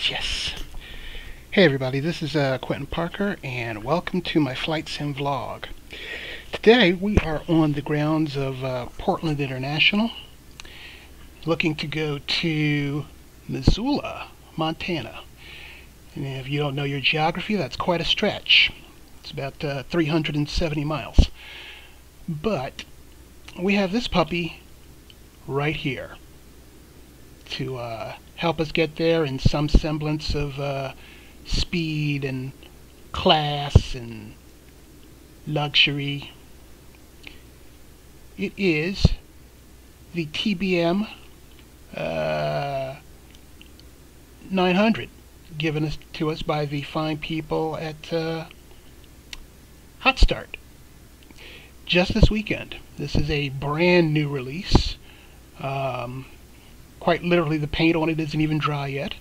Yes. Hey everybody, this is Quentin Parker, and welcome to my Flight Sim vlog. Today we are on the grounds of Portland International, looking to go to Missoula, Montana. And if you don't know your geography, that's quite a stretch. It's about 370 miles. But we have this puppy right here to help us get there in some semblance of speed and class and luxury. It is the TBM 900, given to us by the fine people at Hot Start just this weekend. This is a brand new release. Quite literally, the paint on it isn't even dry yet.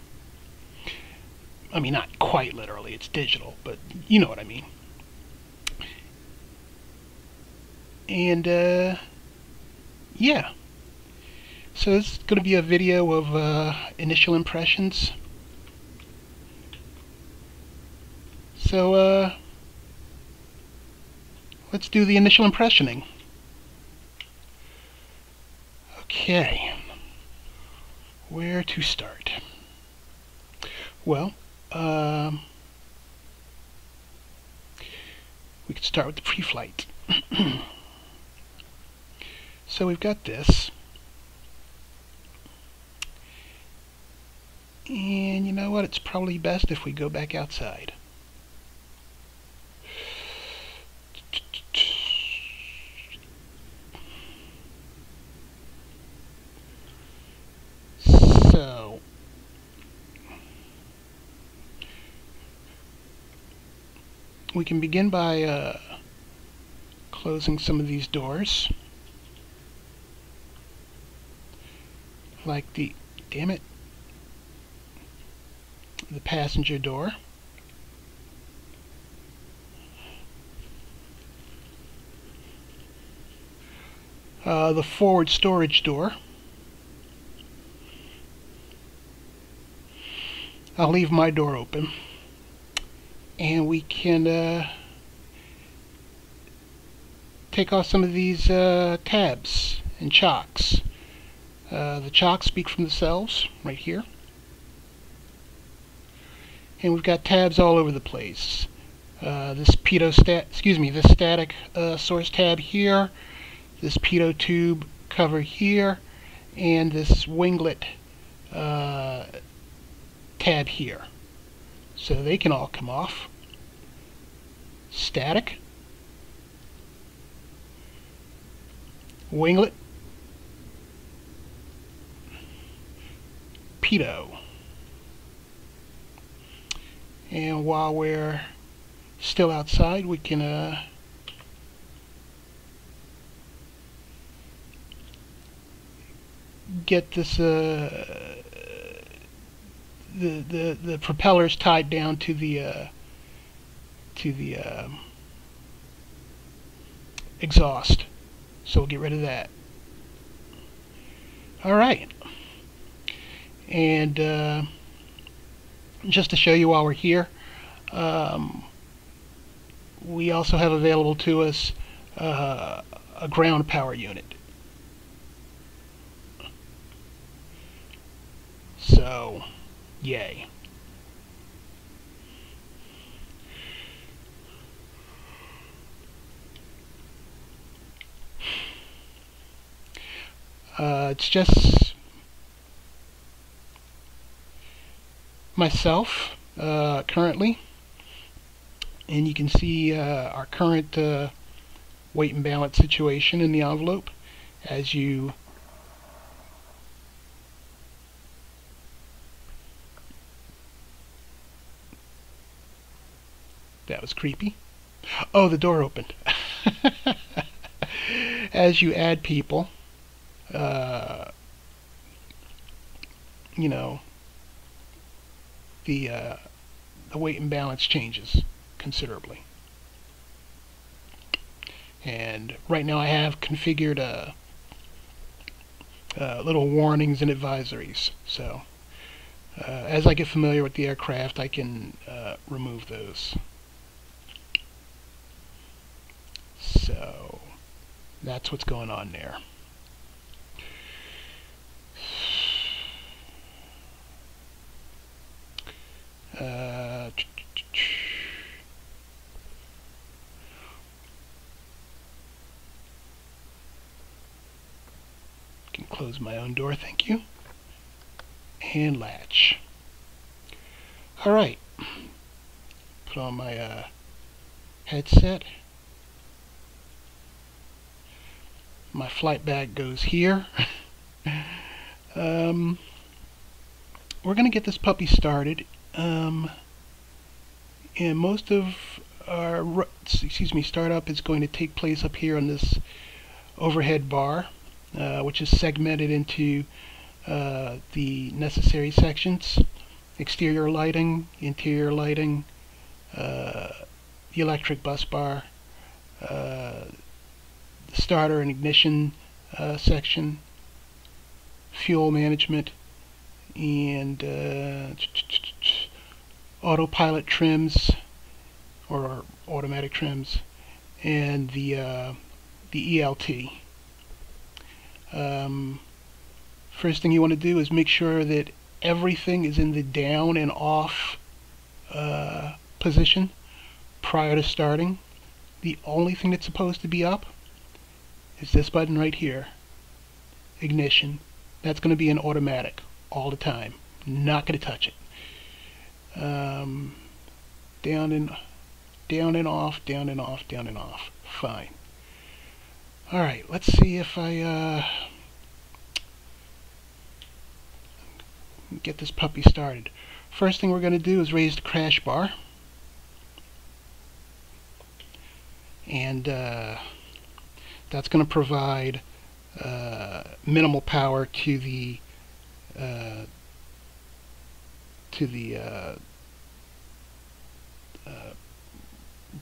I mean, not quite literally, it's digital, but you know what I mean. And yeah, so it's going to be a video of initial impressions. So let's do the initial impressioning. Okay, where to start? Well, we could start with the pre-flight. So we've got this, and you know what, it's probably best if we go back outside. So we can begin by closing some of these doors, like the passenger door. The forward storage door. I'll leave my door open, and we can take off some of these tabs and chocks. The chocks speak for themselves right here, and we've got tabs all over the place. This static source tab here, this pitot tube cover here, and this winglet tab here. So they can all come off. Static, winglet, pitot. And while we're still outside, we can get this the propellers tied down to the exhaust. So we'll get rid of that. Alright. And just to show you while we're here, we also have available to us a ground power unit. So, yay. It's just myself currently, and you can see our current weight and balance situation in the envelope. As you that was creepy. Oh, the door opened. As you add people, you know, the weight and balance changes considerably. And right now I have configured little warnings and advisories. So As I get familiar with the aircraft, I can remove those. So that's what's going on there. Can close my own door, thank you. And latch. Alright. Put on my headset. My flight bag goes here. We're going to get this puppy started. And most of our startup is going to take place up here on this overhead bar, which is segmented into the necessary sections: exterior lighting, interior lighting, the electric bus bar, the starter and ignition section, fuel management, and autopilot trims or automatic trims, and the ELT. First thing you want to do is make sure that everything is in the down and off position prior to starting. The only thing that's supposed to be up is this button right here, ignition. That's going to be an automatic all the time. Not going to touch it. Down and off, down and off, down and off. Fine. Alright, let's see if I get this puppy started. First thing we're going to do is raise the crash bar. And that's going to provide minimal power to the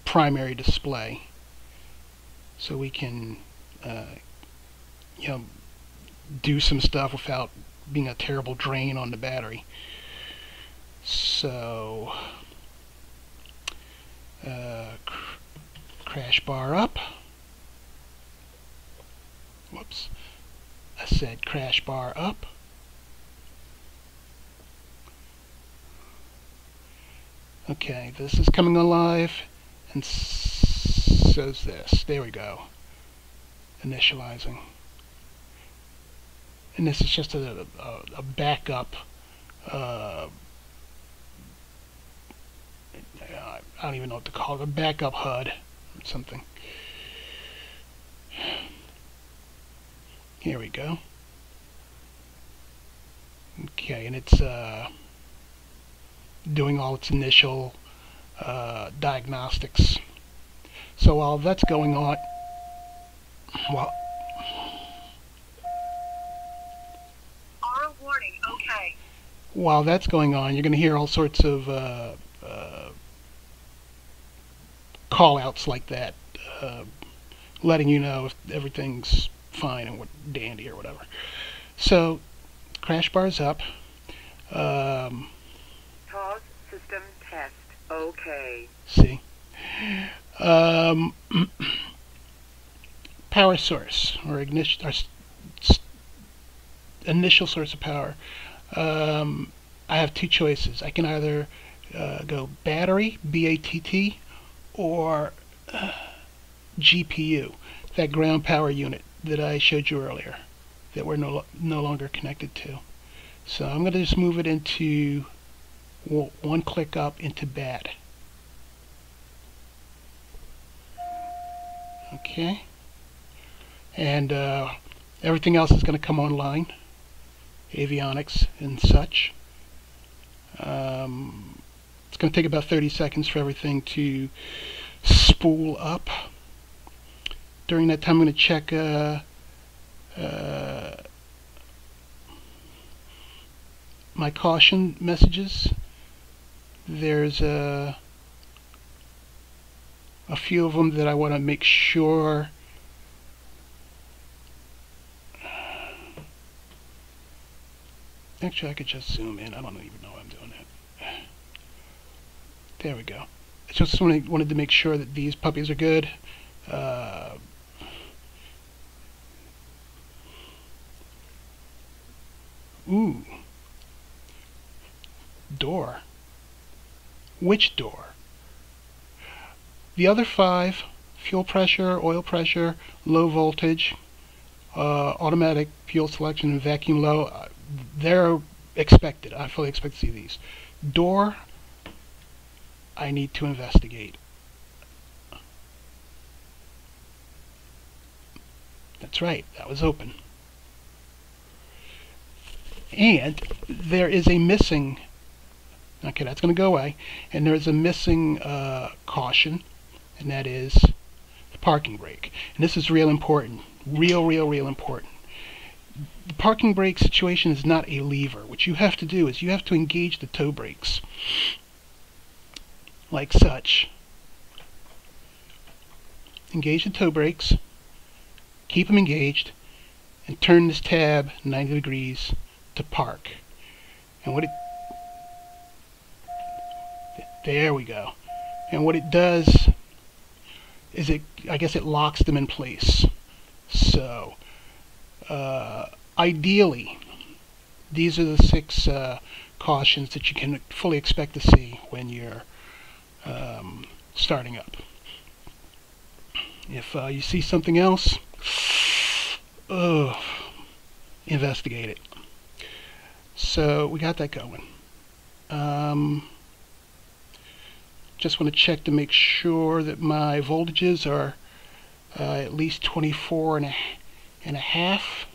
primary display, so we can do some stuff without being a terrible drain on the battery. So crash bar up. Whoops, I said crash bar up. Okay, this is coming alive, and so's this. There we go. Initializing. And this is just a backup. I don't even know what to call it. A backup HUD or something. Here we go. Okay, and it's doing all its initial diagnostics. So while that's going on, while that's going on, you're going to hear all sorts of call-outs like that, letting you know if everything's fine and what dandy or whatever. So crash bar's up. Pause system test. Okay. See. Power source or ignition, or initial source of power. I have two choices. I can either go battery, BATT, or GPU, that ground power unit that I showed you earlier, that we're no longer connected to. So I'm going to just move it into one click up into BAT. Okay, and everything else is going to come online, avionics and such. It's going to take about 30 seconds for everything to spool up. During that time, I'm going to check my caution messages. There's a few of them that I want to make sure Actually, I could just zoom in. I don't even know why I'm doing that. There we go. I just wanted to make sure that these puppies are good. Ooh. Door. Which door? The other 5, fuel pressure, oil pressure, low voltage, automatic fuel selection, and vacuum low, they're expected. I fully expect to see these. Door, I need to investigate. That's right, that was open. And there is a missing, okay, that's going to go away, and there's a missing caution, and that is the parking brake. And this is real important, real important. The parking brake situation is not a lever. What you have to do is you have to engage the toe brakes, like such. Engage the toe brakes, keep them engaged, and turn this tab 90 degrees to park. And what it, there we go. And what it does is I guess it locks them in place. So ideally, these are the 6 cautions that you can fully expect to see when you're starting up. If you see something else, investigate it. So we got that going. Just want to check to make sure that my voltages are at least 24 and a half.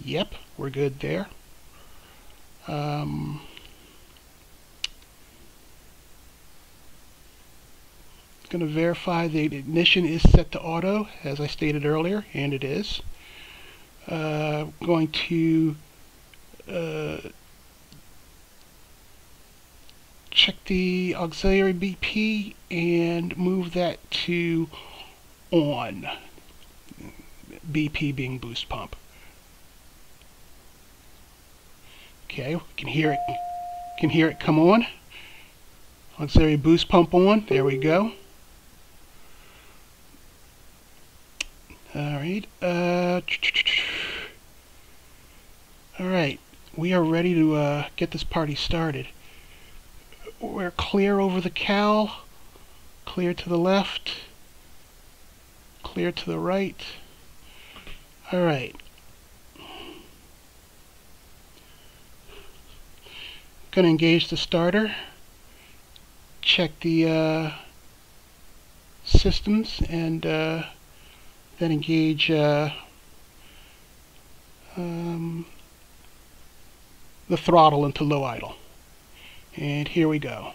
Yep, we're good there. Going to verify the ignition is set to auto, as I stated earlier, and it is. Going to check the auxiliary BP and move that to on. BP being boost pump. Okay, can hear it come on. Auxiliary boost pump on. There we go. Alright, alright, we are ready to get this party started. We're clear over the cowl, clear to the left, clear to the right. Alright. Going to engage the starter, check the systems, and then engage the throttle into low idle. And here we go.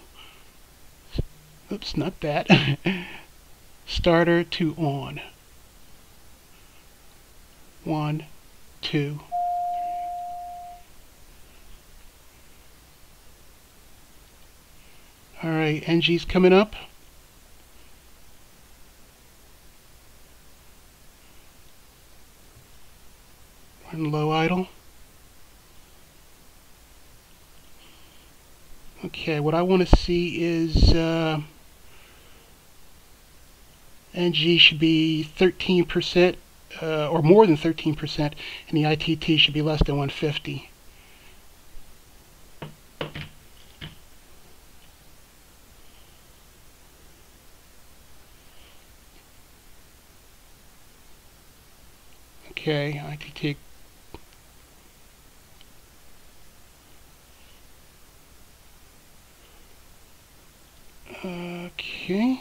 Oops, not that. Starter to on. 1, 2. Alright, NG's coming up. And low idle. Okay, what I want to see is NG should be 13% or more than 13%, and the ITT should be less than 150. Okay, ITT. Okay.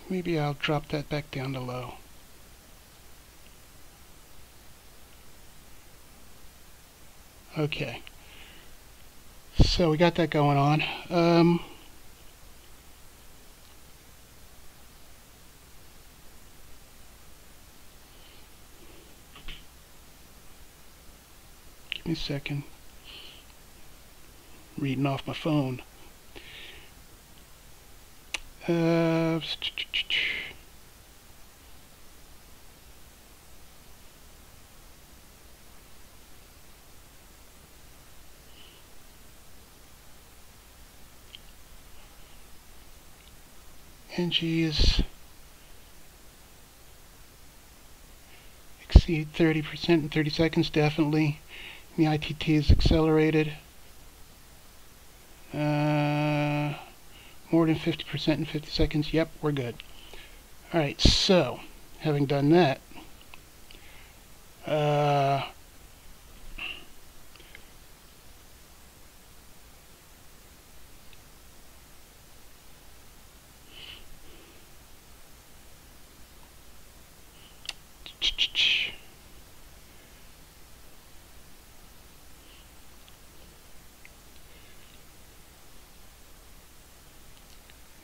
Maybe I'll drop that back down to low. Okay. So we got that going on. me a second. Reading off my phone. NG is exceed 30% in 30 seconds, definitely. The ITT is accelerated. More than 50% in 50 seconds. Yep, we're good. Alright, so, having done that,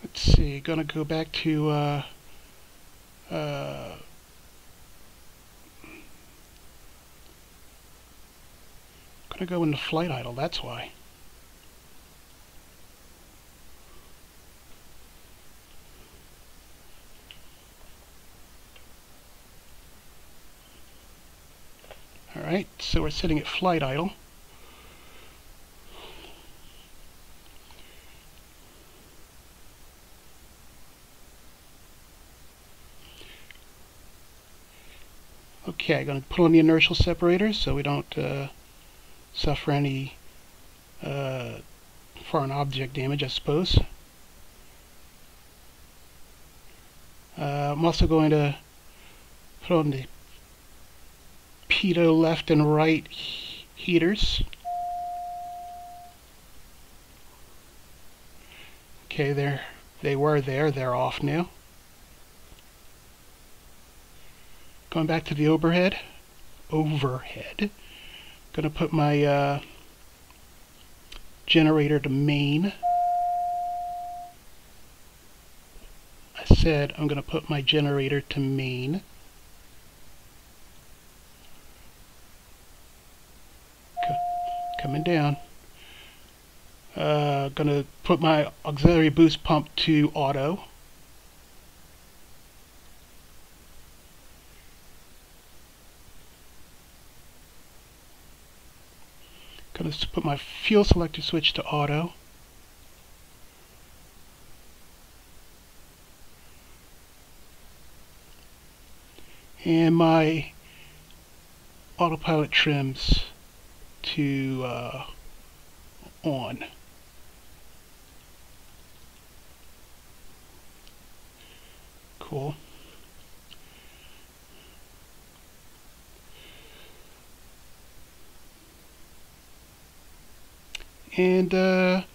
let's see, gonna go back to gonna go into flight idle, that's why. Alright, so we're sitting at flight idle. Okay, I'm going to put on the inertial separators so we don't suffer any foreign object damage, I suppose. I'm also going to put on the pitot left and right heaters. Okay, they're off now. Going back to the overhead. Gonna put my generator to main. I said I'm gonna put my generator to main. Coming down. Gonna put my auxiliary boost pump to auto. Gonna put my fuel selector switch to auto. And my autopilot trims to on. Cool. And well,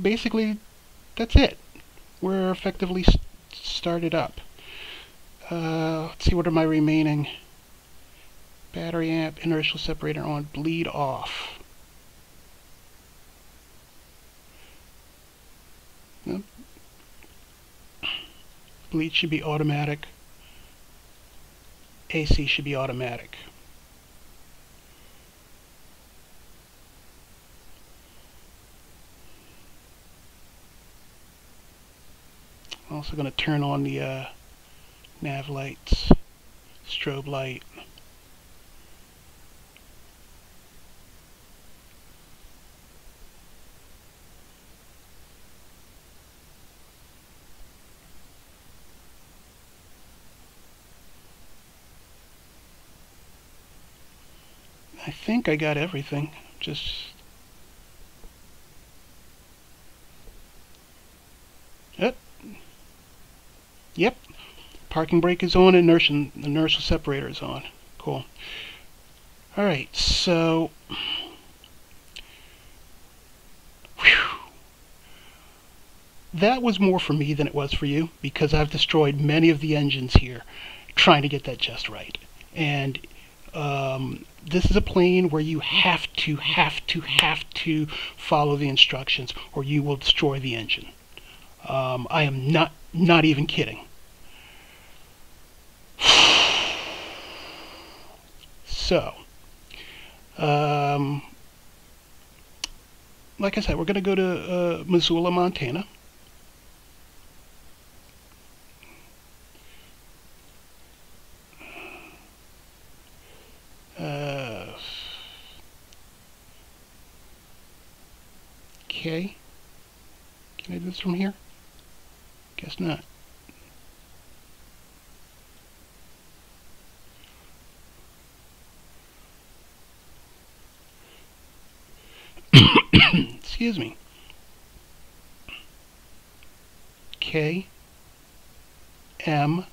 basically that's it. We're effectively started up. Let's see, what are my remaining? Battery amp, inertial separator on, bleed off. Nope. Bleed should be automatic. AC should be automatic. I'm also going to turn on the nav lights, strobe light. I think I got everything. Yep. Parking brake is on, inertial separator is on. Cool. Alright, so that was more for me than it was for you, because I've destroyed many of the engines here trying to get that just right. And this is a plane where you have to follow the instructions or you will destroy the engine. I am not even kidding. So, Like I said, we're going to go to Missoula, Montana. Okay. Can I do this from here? Guess not. Excuse me. K M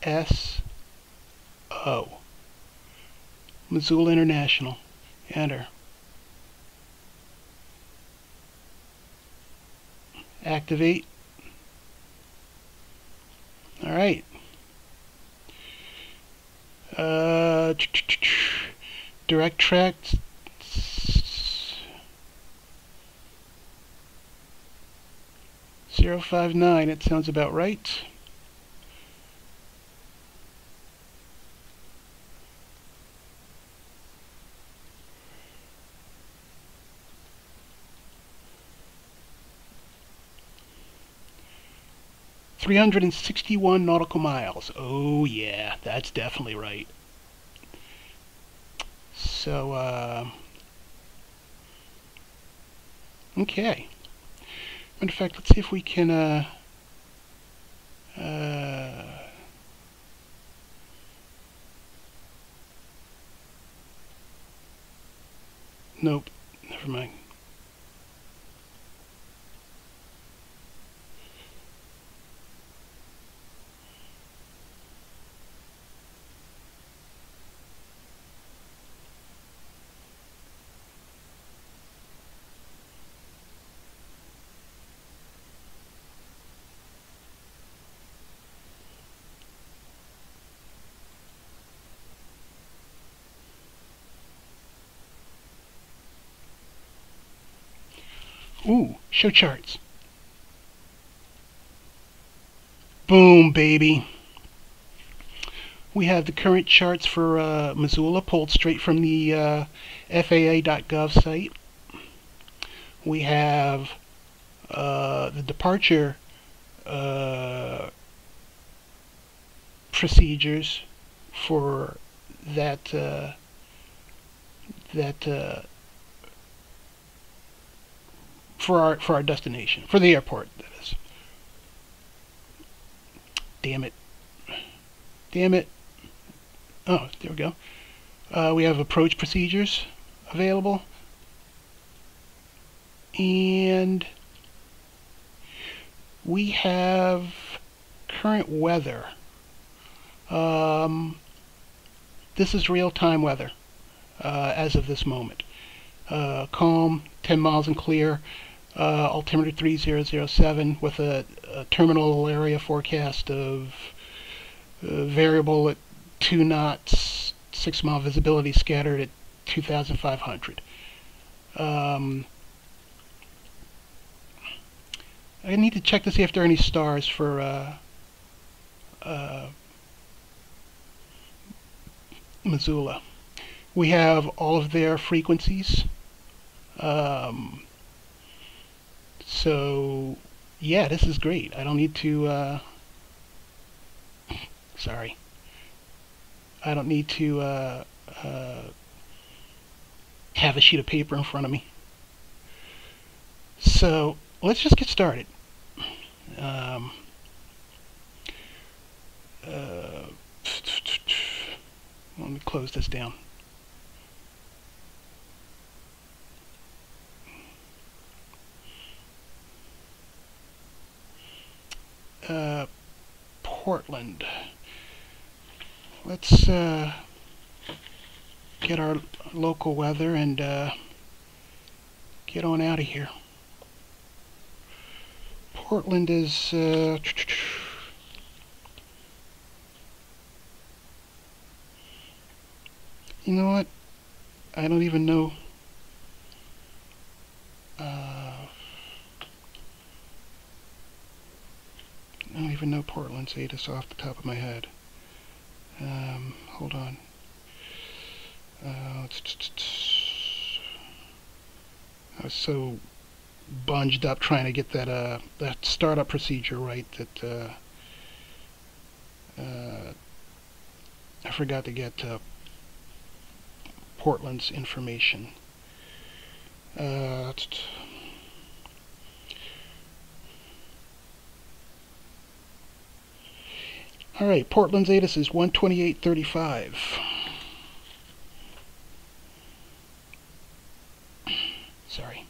S O. Missoula International. Enter. Activate. All right. Direct track 059. It sounds about right. $361 nautical miles. Oh yeah, that's definitely right. So, okay. Matter of fact, let's see if we can, nope, never mind. Ooh, show charts. Boom, baby. We have the current charts for Missoula pulled straight from the FAA.gov site. We have the departure procedures for that for our destination, for the airport, that is. Damn it. Damn it. Oh, there we go. We have approach procedures available. And we have current weather. This is real-time weather as of this moment. Calm, 10 miles and clear. Altimeter 3007 with a terminal area forecast of variable at 2 knots, 6 mile visibility scattered at 2,500. I need to check to see if there are any stars for Missoula. We have all of their frequencies. So, yeah, this is great. I don't need to, sorry. I don't need to have a sheet of paper in front of me. So, let's just get started. Let me close this down. Portland. Let's get our local weather and get on out of here. Portland is you know what? I don't even know. I don't even know Portland's ATIS off the top of my head. Hold on. I was so bunged up trying to get that startup procedure right that I forgot to get Portland's information. Alright, Portland's ATIS is 128.35. Sorry.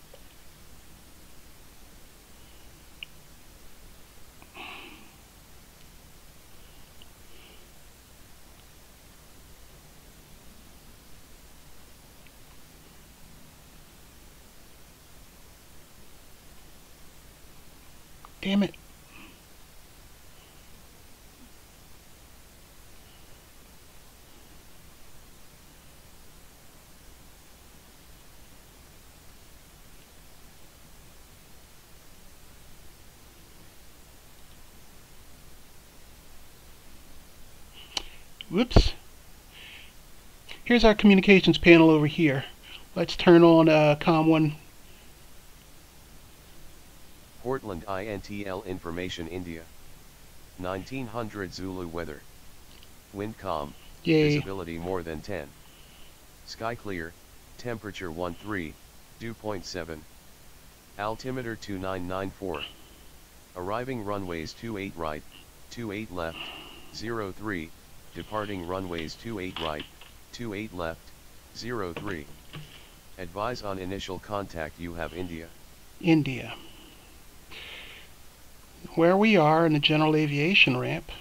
Damn it. Whoops. Here's our communications panel over here. Let's turn on COM1. Portland INTL Information India. 1900 Zulu weather. Wind calm. Yay. Visibility more than 10. Sky clear. Temperature 13, dew point 7. Altimeter 2994. Arriving runways 28 right, 28 left, 03. Departing runways 28 right, 28 left, 03. Advise on initial contact. You have India. India. Where we are in the general aviation ramp.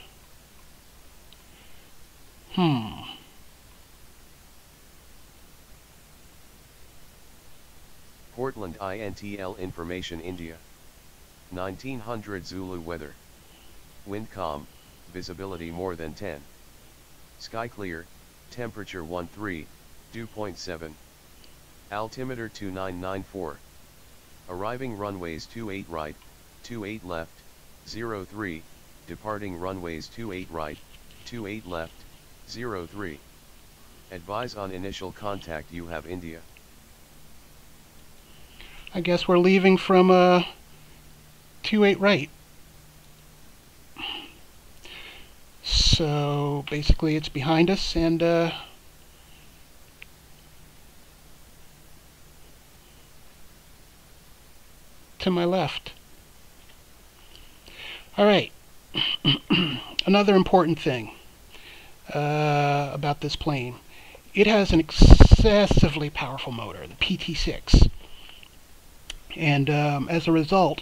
Portland INTL Information India. 1900 Zulu weather. Wind calm, visibility more than 10. Sky clear, temperature 13, dew point 7. Altimeter 2994. Arriving runways 28 right, 28 left, 03. Departing runways 28 right, 28 left, 03. Advise on initial contact. You have India. I guess we're leaving from 28 right. So basically it's behind us and to my left. Alright. Another important thing about this plane. It has an excessively powerful motor, the PT6. And as a result,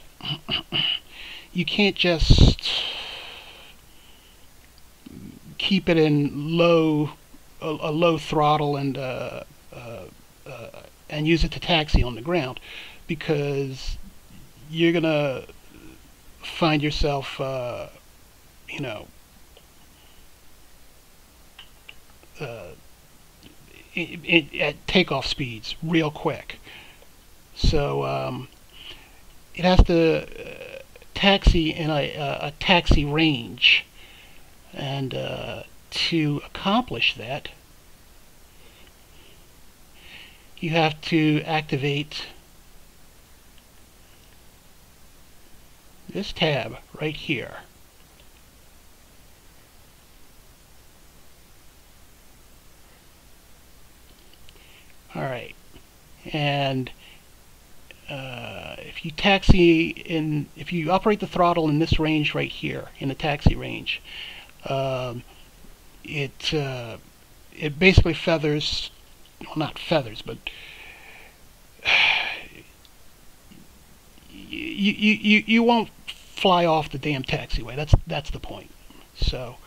you can't just keep it in a low throttle and use it to taxi on the ground, because you're gonna find yourself, you know, at takeoff speeds real quick. So it has to taxi in a taxi range, and to accomplish that, you have to activate this tab right here. Alright, and if you taxi in, if you operate the throttle in this range right here, in the taxi range, it basically feathers, well, not feathers, but you won't fly off the damn taxiway. That's the point. So,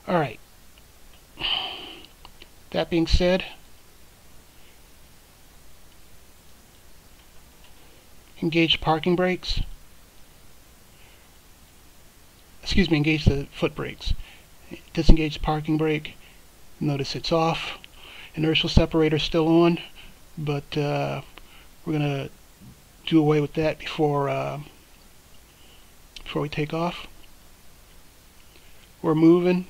all right. That being said, engage parking brakes. Excuse me, engage the foot brakes. Disengage the parking brake. Notice it's off. Inertial separator still on, but we're gonna do away with that before we take off. We're moving.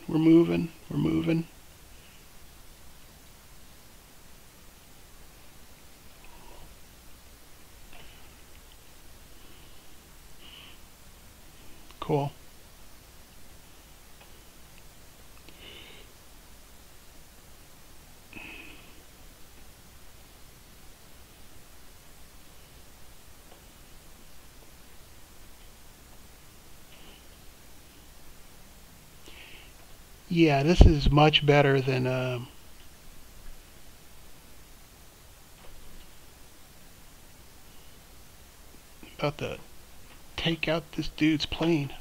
Cool. Yeah, this is much better than about to take out this dude's plane.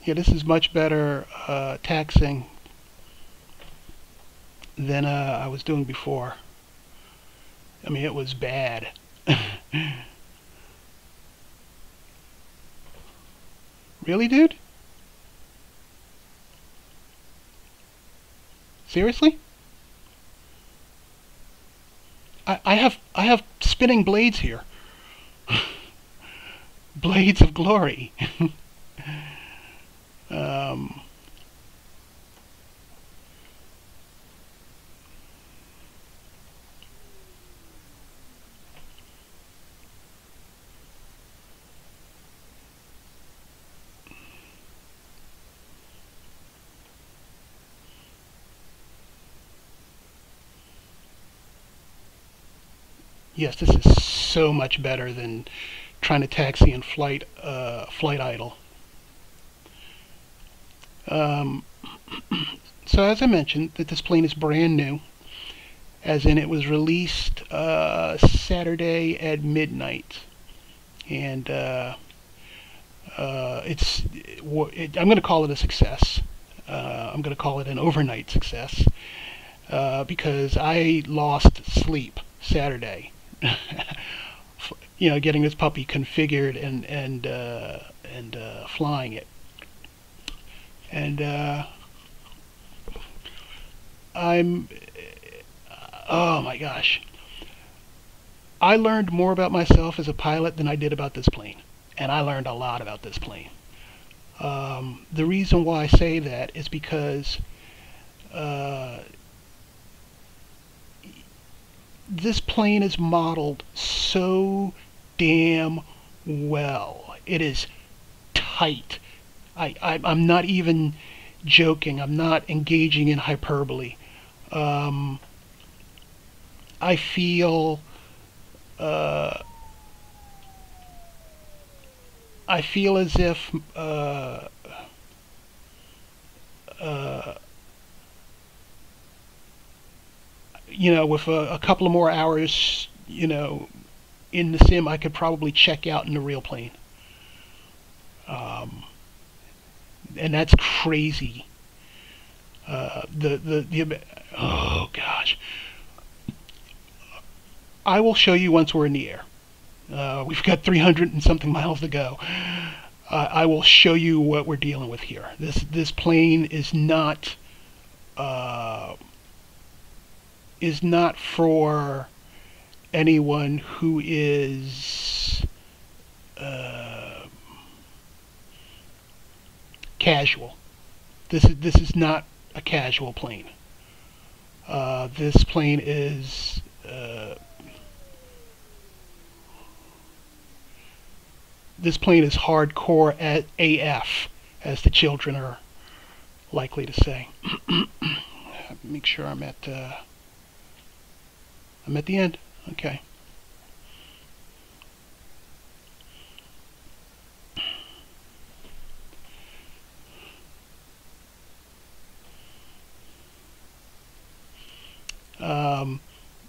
Yeah, this is much better taxing than I was doing before. I mean, it was bad. Really, dude? Seriously? I have spinning blades here. Blades of glory. Yes, this is so much better than trying to taxi in flight idle. So as I mentioned, that this plane is brand new, as in it was released Saturday at midnight, and I'm going to call it a success. I'm going to call it an overnight success because I lost sleep Saturday. You know, getting this puppy configured and flying it, and oh my gosh, I learned more about myself as a pilot than I did about this plane, and I learned a lot about this plane. The reason why I say that is because this plane is modeled so damn well. It is tight. I'm not even joking. I'm not engaging in hyperbole. I feel as if you know, with a couple of more hours, you know, in the sim, I could probably check out in the real plane. And that's crazy. Oh gosh. I will show you once we're in the air. We've got 300 and something miles to go. I will show you what we're dealing with here. This plane is not for anyone who is casual. This is not a casual plane. This plane is hardcore at AF, as the children are likely to say. Make sure I'm at the end. Okay.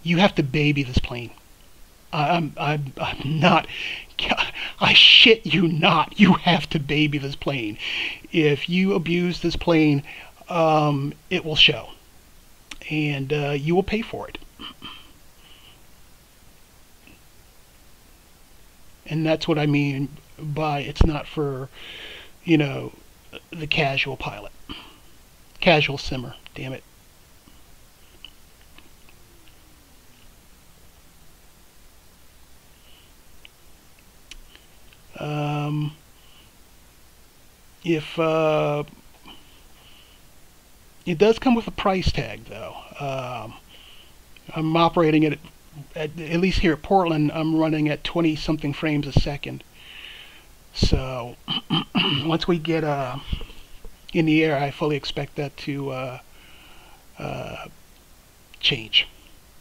You have to baby this plane. I'm not. I shit you not. You have to baby this plane. If you abuse this plane, it will show, and you will pay for it. And that's what I mean by it's not for, you know, the casual pilot. Casual simmer, damn it. If it does come with a price tag, though. I'm operating it at least here at Portland, I'm running at 20 something frames a second. So once we get in the air, I fully expect that to change.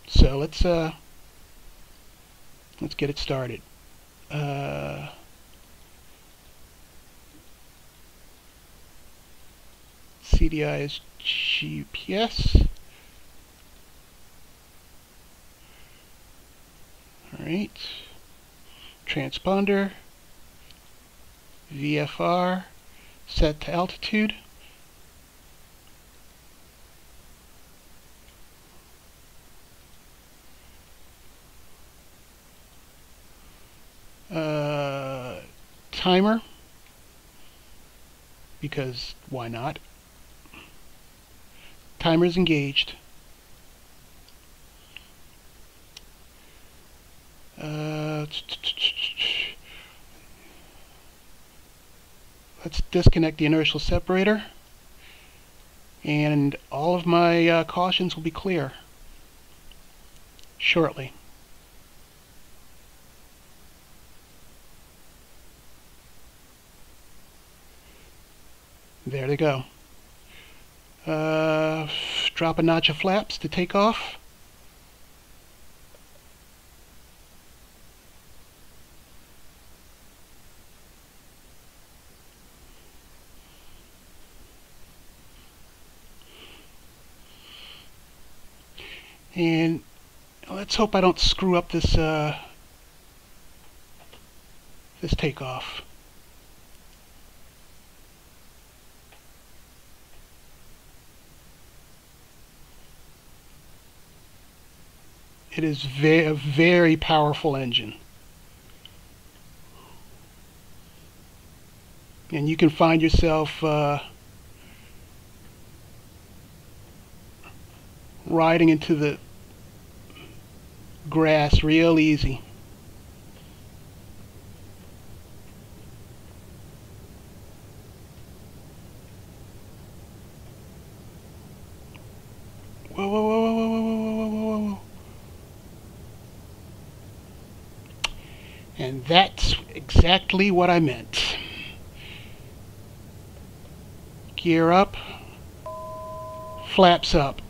So let's get it started. CDI is GPS. Alright. Transponder. VFR. Set to altitude. Timer, because why not? Timer is engaged. Let's disconnect the inertial separator, and all of my cautions will be clear shortly. There they go. Drop a notch of flaps to take off. And let's hope I don't screw up this this takeoff. It is a very powerful engine. And you can find yourself riding into the grass real easy. Whoa, whoa, whoa, whoa, whoa, whoa, whoa, whoa, whoa. And that's exactly what I meant. Gear up, flaps up.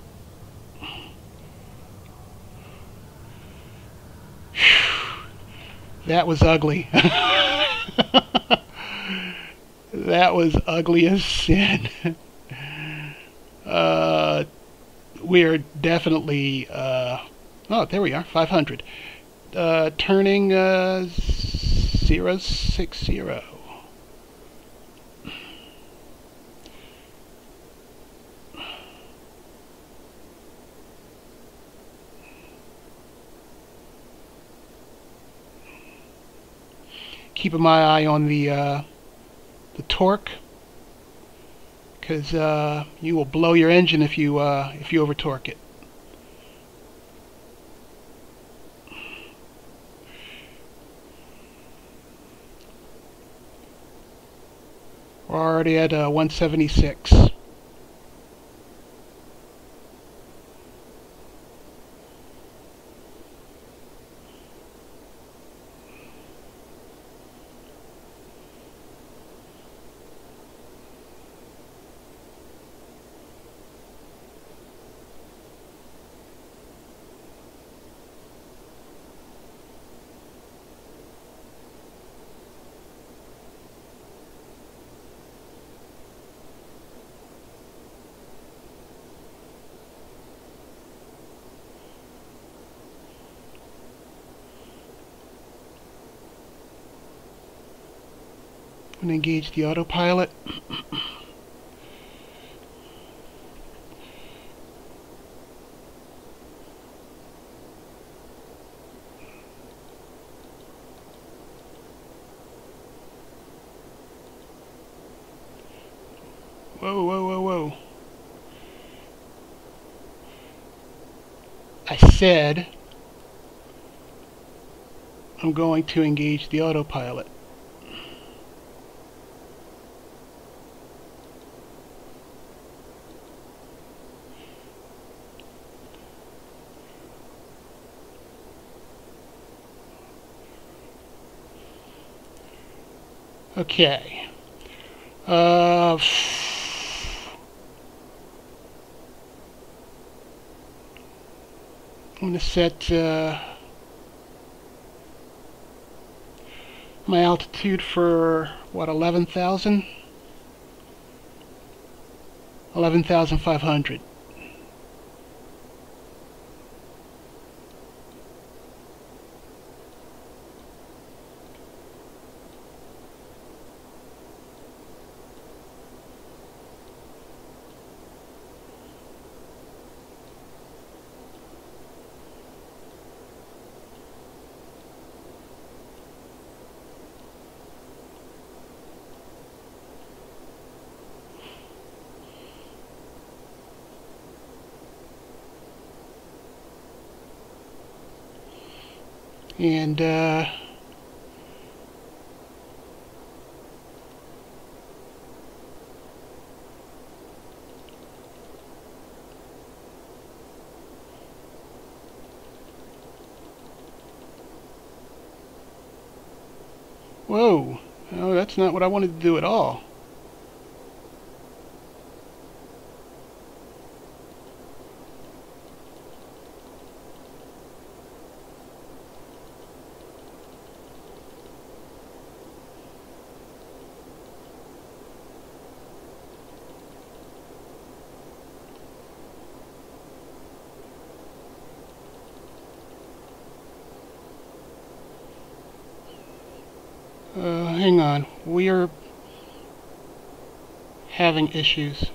That was ugly. That was ugly as sin. We are definitely, oh, there we are, 500. Turning 060. Keeping my eye on the torque, because you will blow your engine if you over torque it. We're already at 176. And engage the autopilot. Whoa, whoa, whoa, whoa. I said I'm going to engage the autopilot. Okay. I'm going to set my altitude for, what, 11,000? 11,500. And whoa, no, that's not what I wanted to do at all. Hang on, we are having issues.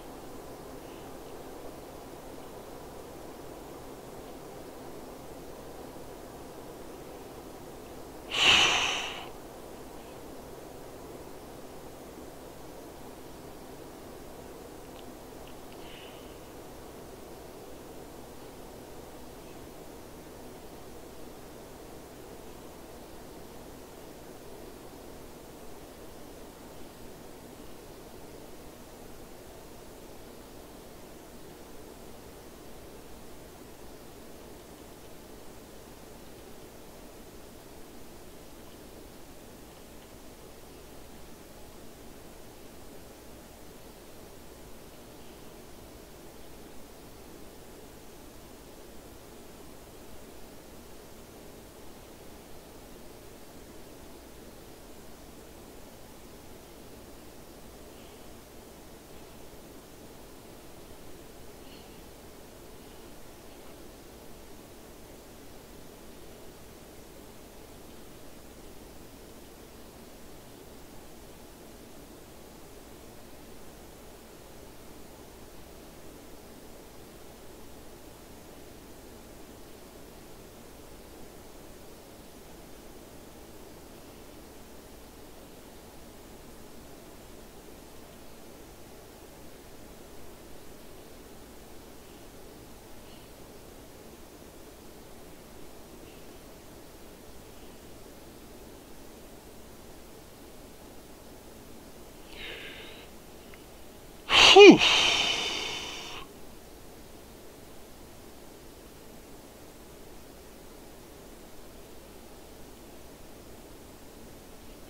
Whew.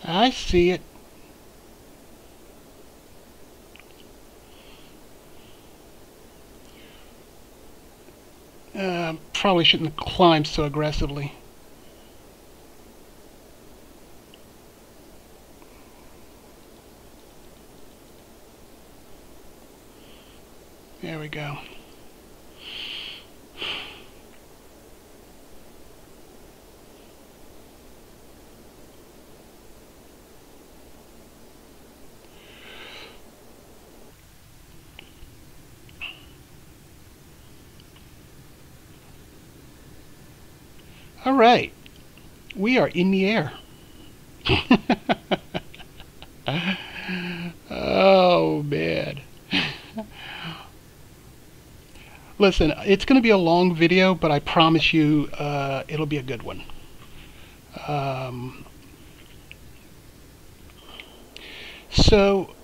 I see it. Probably shouldn't climb so aggressively. There we go. All right, we are in the air. Oh, man. Listen, it's going to be a long video, but I promise you it'll be a good one. So,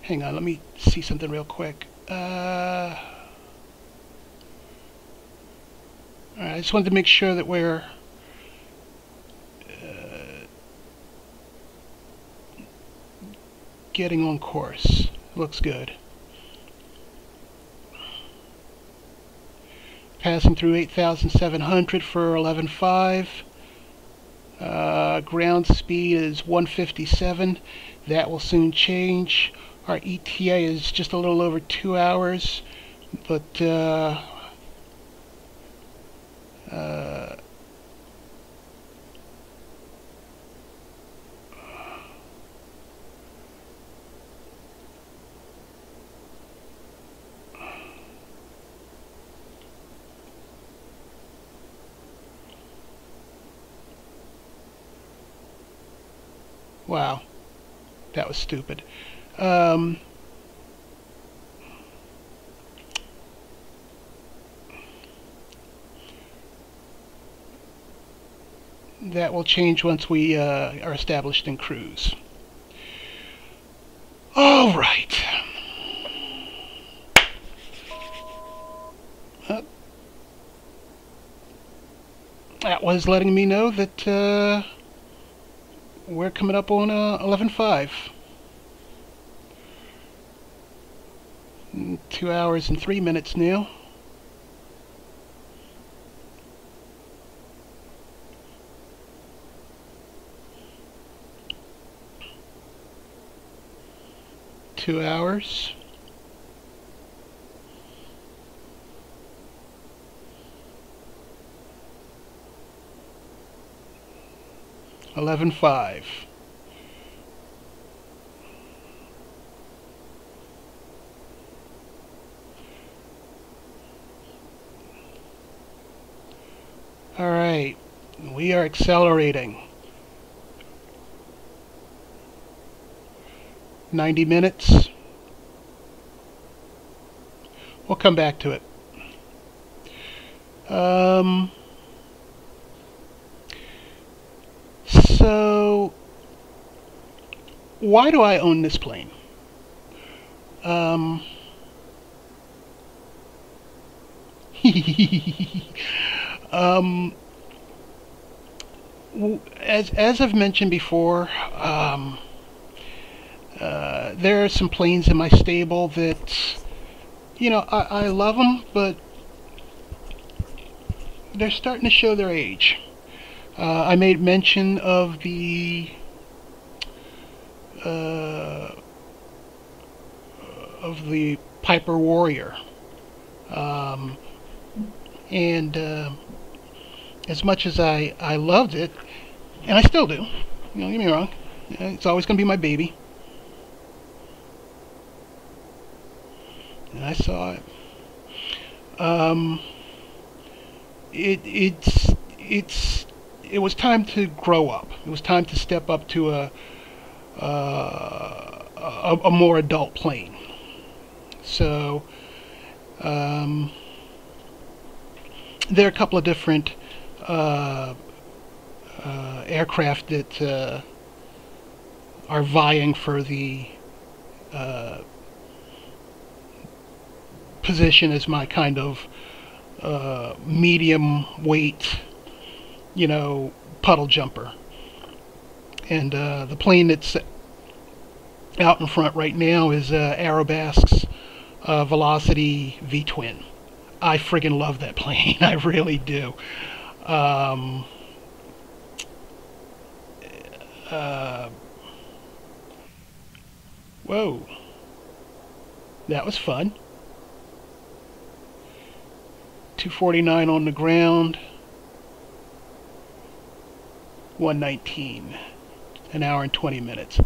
hang on, let me see something real quick. Alright, I just wanted to make sure that we're getting on course. Looks good. Passing through 8,700 for 11.5. Ground speed is 157. That will soon change. Our ETA is just a little over 2 hours, but wow, that was stupid. That will change once we are established in cruise. All right. That was letting me know that we're coming up on 11.5. 2 hours and 3 minutes now. Two hours. $11.5. All right, we are accelerating. 90 minutes. We'll come back to it. So, why do I own this plane? As I've mentioned before, there are some planes in my stable that, you know, I love them, but they're starting to show their age. I made mention of the Piper Warrior, and as much as I loved it, and I still do, you know, don't get me wrong, it's always going to be my baby. And I saw it. It was time to grow up. It was time to step up to a more adult plane. So there are a couple of different aircraft that are vying for the position as my kind of medium weight, you know, puddle jumper. And the plane that's out in front right now is Aerobask's Velocity V-twin. I friggin' love that plane. I really do. Whoa. That was fun. 249 on the ground. 119. An hour and 20 minutes.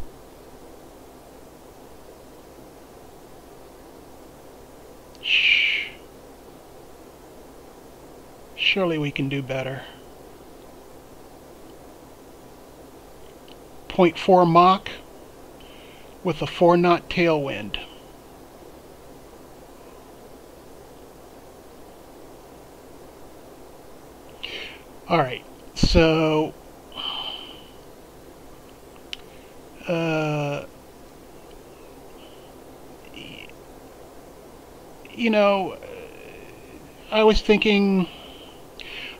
Shh. Surely we can do better. 0.4 Mach with a 4-knot tailwind. Alright, so you know, I was thinking,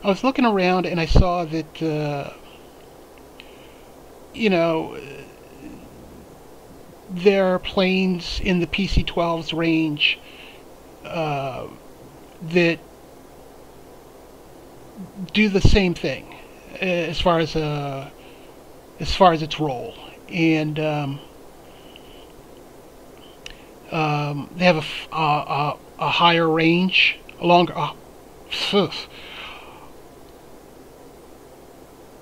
I was looking around and I saw that you know, there are planes in the PC-12's range that do the same thing as far as its role, and they have a higher range, a longer,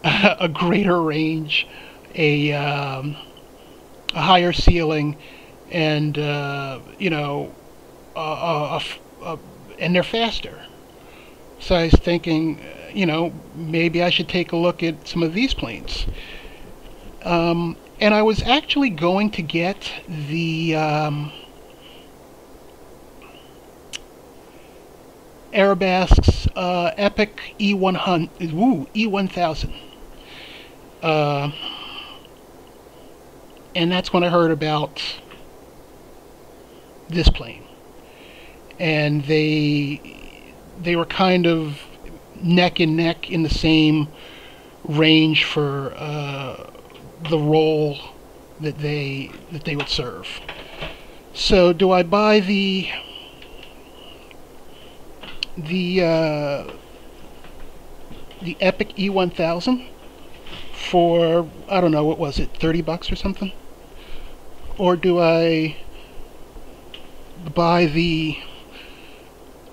a greater range, a higher ceiling, and you know, and they're faster. So I was thinking, you know, maybe I should take a look at some of these planes. And I was actually going to get the Airbus's Epic E1000. And that's when I heard about this plane. And they were kind of neck and neck in the same range for the role that they would serve. So do I buy the Epic E1000 for, I don't know, what was it, $30 or something? Or do I buy the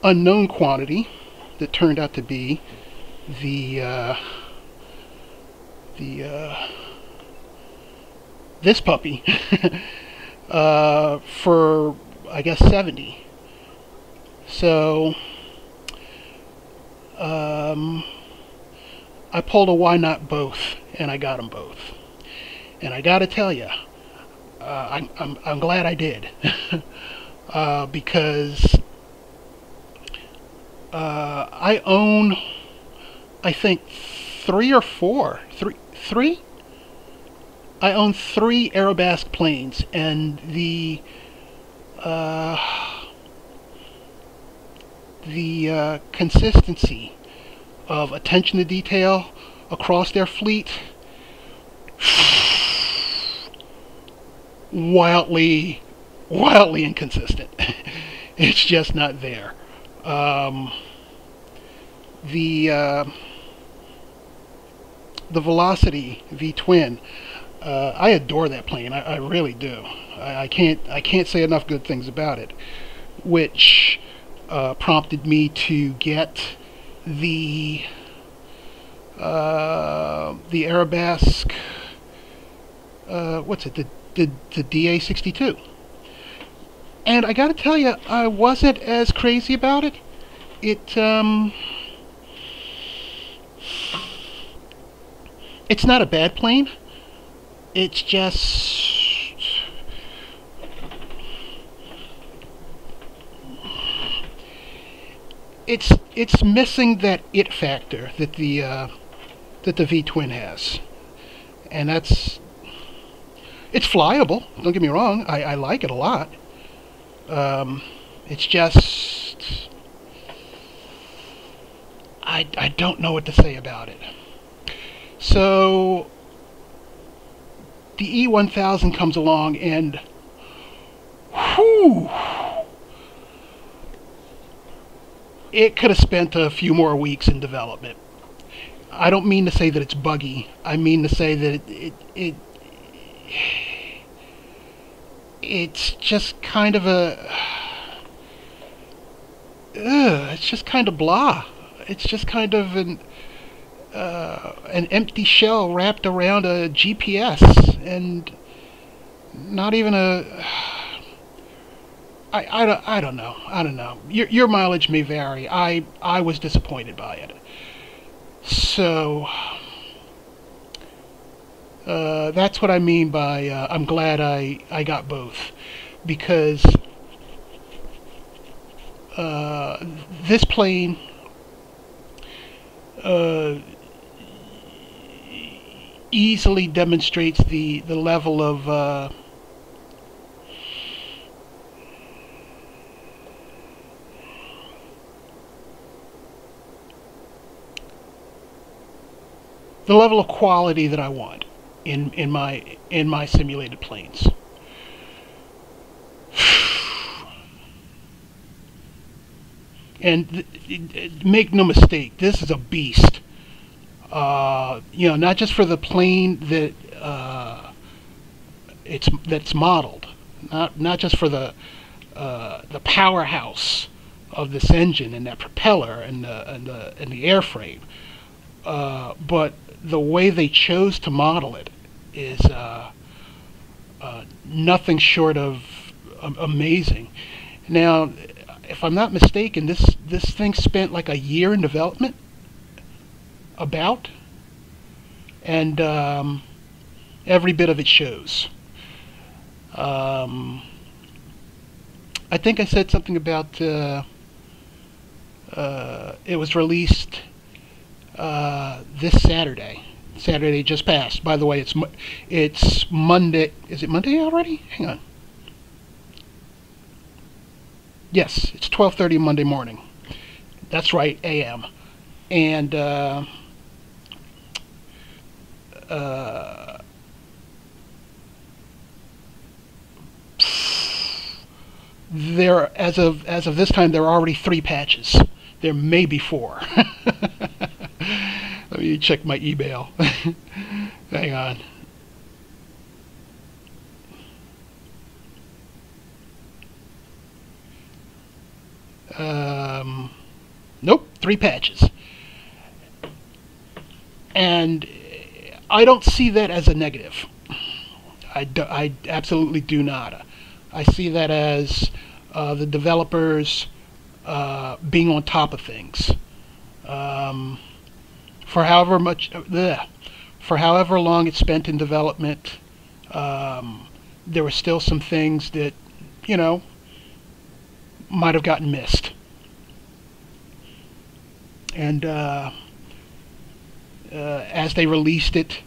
unknown quantity that turned out to be this puppy for, I guess, $70? So I pulled a why not both, and I got them both. And I gotta tell you, I'm glad I did. Because I own, I think, three. I own 3 Airobasque planes, and the consistency of attention to detail across their fleet, wildly inconsistent. It's just not there. The Velocity V-twin, I adore that plane. I really do. I can't say enough good things about it, which prompted me to get the Airobasque, what's it, the DA62. And I gotta tell you, I wasn't as crazy about it. It's not a bad plane. It's just, it's missing that it factor that the V-twin has, and it's flyable. Don't get me wrong. I like it a lot. It's just, I don't know what to say about it. So the E1000 comes along, and whew, it could have spent a few more weeks in development. I don't mean to say that it's buggy. I mean to say that it's just kind of it's just kind of blah. It's just kind of an empty shell wrapped around a GPS, and not even a. I don't know. Your mileage may vary. I was disappointed by it. So that's what I mean by I'm glad I got both, because this plane easily demonstrates the level of quality that I want in my simulated planes. And make no mistake, this is a beast. Not just for the plane that that's modeled, not just for the powerhouse of this engine and that propeller and the airframe, but the way they chose to model it is nothing short of amazing. Now, if I'm not mistaken, this thing spent like a year in development, and every bit of it shows. I think I said something about it was released this Saturday. Saturday just passed. By the way, it's Monday. Is it Monday already? Hang on. Yes, it's 12:30 Monday morning. That's right, AM. And there, as of this time, there are already 3 patches. There may be 4. Let me check my email. Hang on. Nope, 3 patches. And I don't see that as a negative. I absolutely do not. I see that as the developers being on top of things. For however long it's spent in development, there were still some things that, might have gotten missed. And as they released it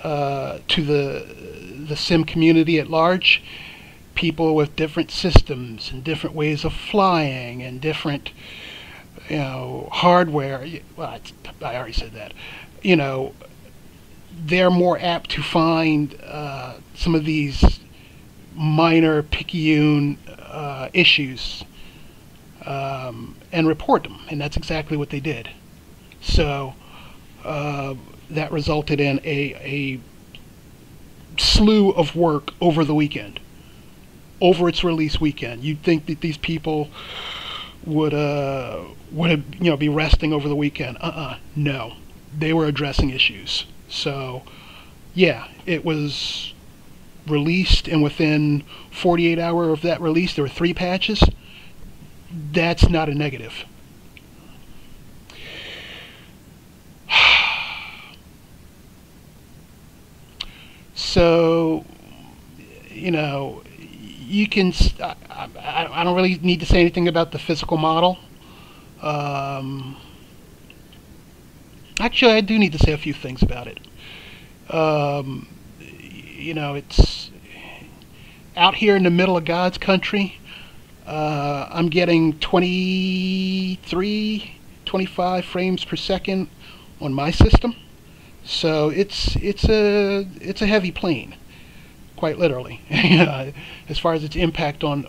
to the sim community at large, people with different systems and different ways of flying and different, hardware. Well, I already said that. They're more apt to find some of these minor picayune issues and report them, and that's exactly what they did. So that resulted in a slew of work over the weekend, over its release weekend. You'd think that these people would be resting over the weekend. No, they were addressing issues. So yeah, it was released, and within 48 hours of that release there were 3 patches. That's not a negative. So, you can. I don't really need to say anything about the physical model. Actually, I do need to say a few things about it. It's out here in the middle of God's country. I'm getting 23, 25 frames per second on my system. So it's a heavy plane, quite literally, as far as its impact on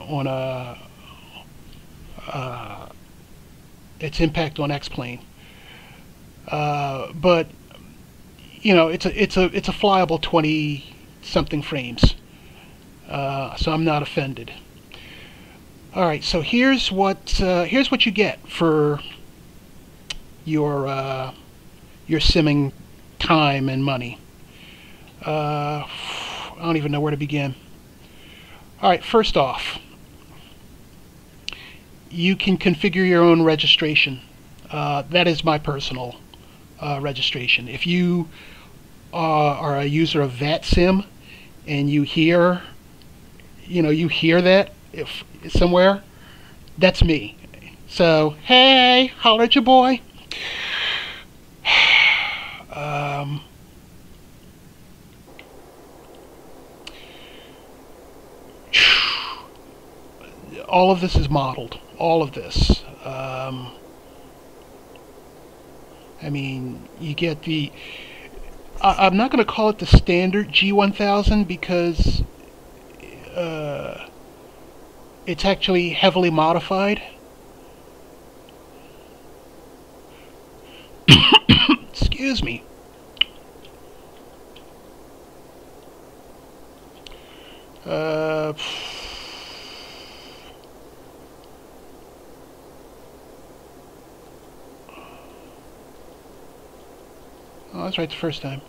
its impact on X-plane. But it's a flyable 20-something frames. So I'm not offended. All right, so here's what you get for your simming time and money. I don't even know where to begin. All right, first off, you can configure your own registration. That is my personal registration. If you are a user of VATSIM and you hear that if somewhere, that's me. So hey, holler at your boy. All of this is modeled. All of this. You get the. I'm not going to call it the standard G1000 because It's actually heavily modified. Excuse me. Oh, that's right the first time.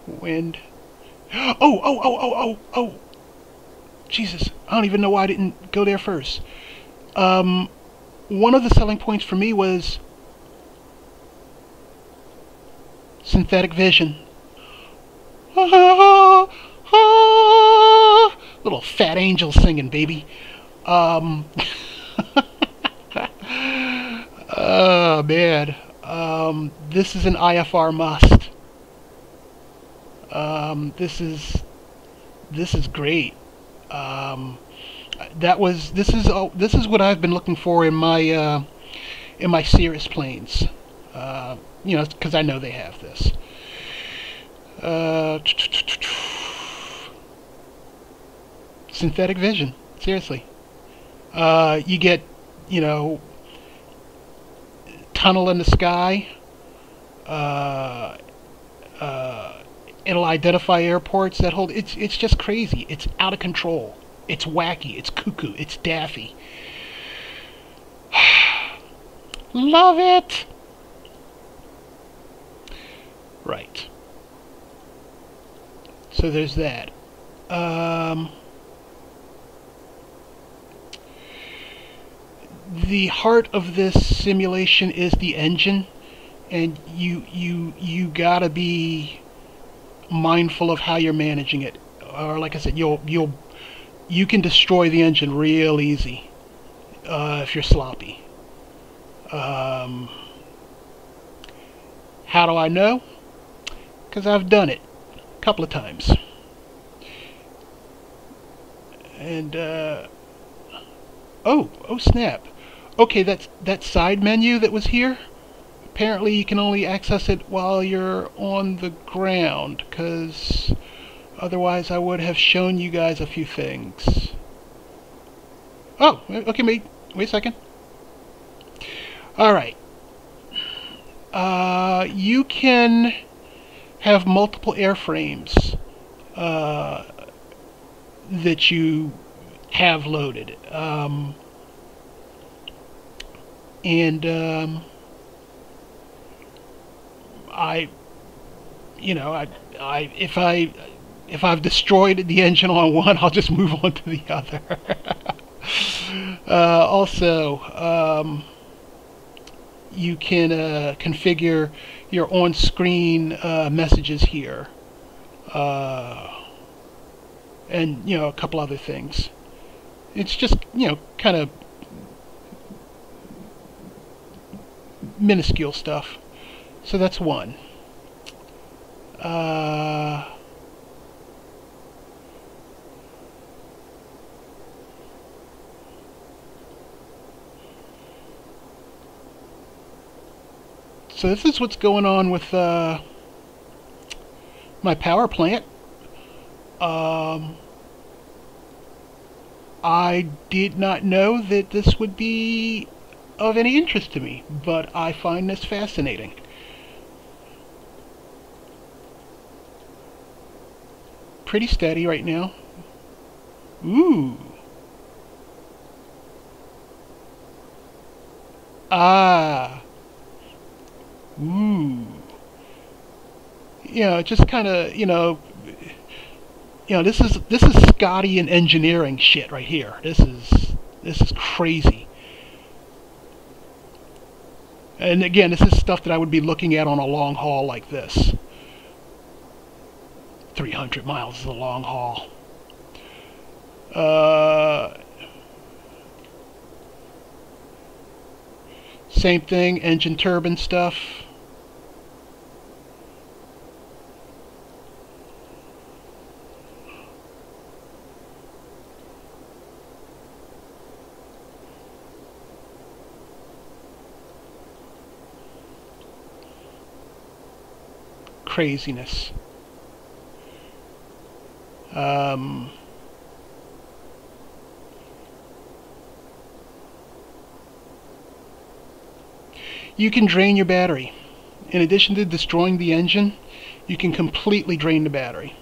Wind. Oh! Jesus, I don't even know why I didn't go there first. One of the selling points for me was synthetic vision. Little fat angel singing, baby. Oh, man. This is an IFR must. This is great. This is what I've been looking for in my Cirrus planes. You know, because I know they have this. Synthetic vision, seriously. You get, you know, tunnel in the sky. It'll identify airports that hold. It's just crazy. It's out of control. It's wacky. It's cuckoo. It's daffy. Love it. Right. So there's that. The heart of this simulation is the engine, and you gotta be mindful of how you're managing it. Or like I said, you can destroy the engine real easy if you're sloppy. How do I know? Because I've done it a couple of times. And oh snap. Okay, that side menu that was here. Apparently you can only access it while you're on the ground, because otherwise I would have shown you guys a few things. Oh, okay, wait a second. Alright. You can have multiple airframes that you have loaded. If I've destroyed the engine on one, I'll just move on to the other. Also, you can configure your on-screen messages here, and a couple other things. It's just kind of minuscule stuff. So that's one. So this is what's going on with my power plant. I did not know that this would be of any interest to me, but I find this fascinating. Pretty steady right now. Ooh. Ah. Ooh. Just kind of, this is Scotty and engineering shit right here. This is crazy. And again, this is stuff that I would be looking at on a long haul like this. 300 miles is a long haul. Same thing, engine turbine stuff. Craziness. you can drain your battery. In addition to destroying the engine, you can completely drain the battery.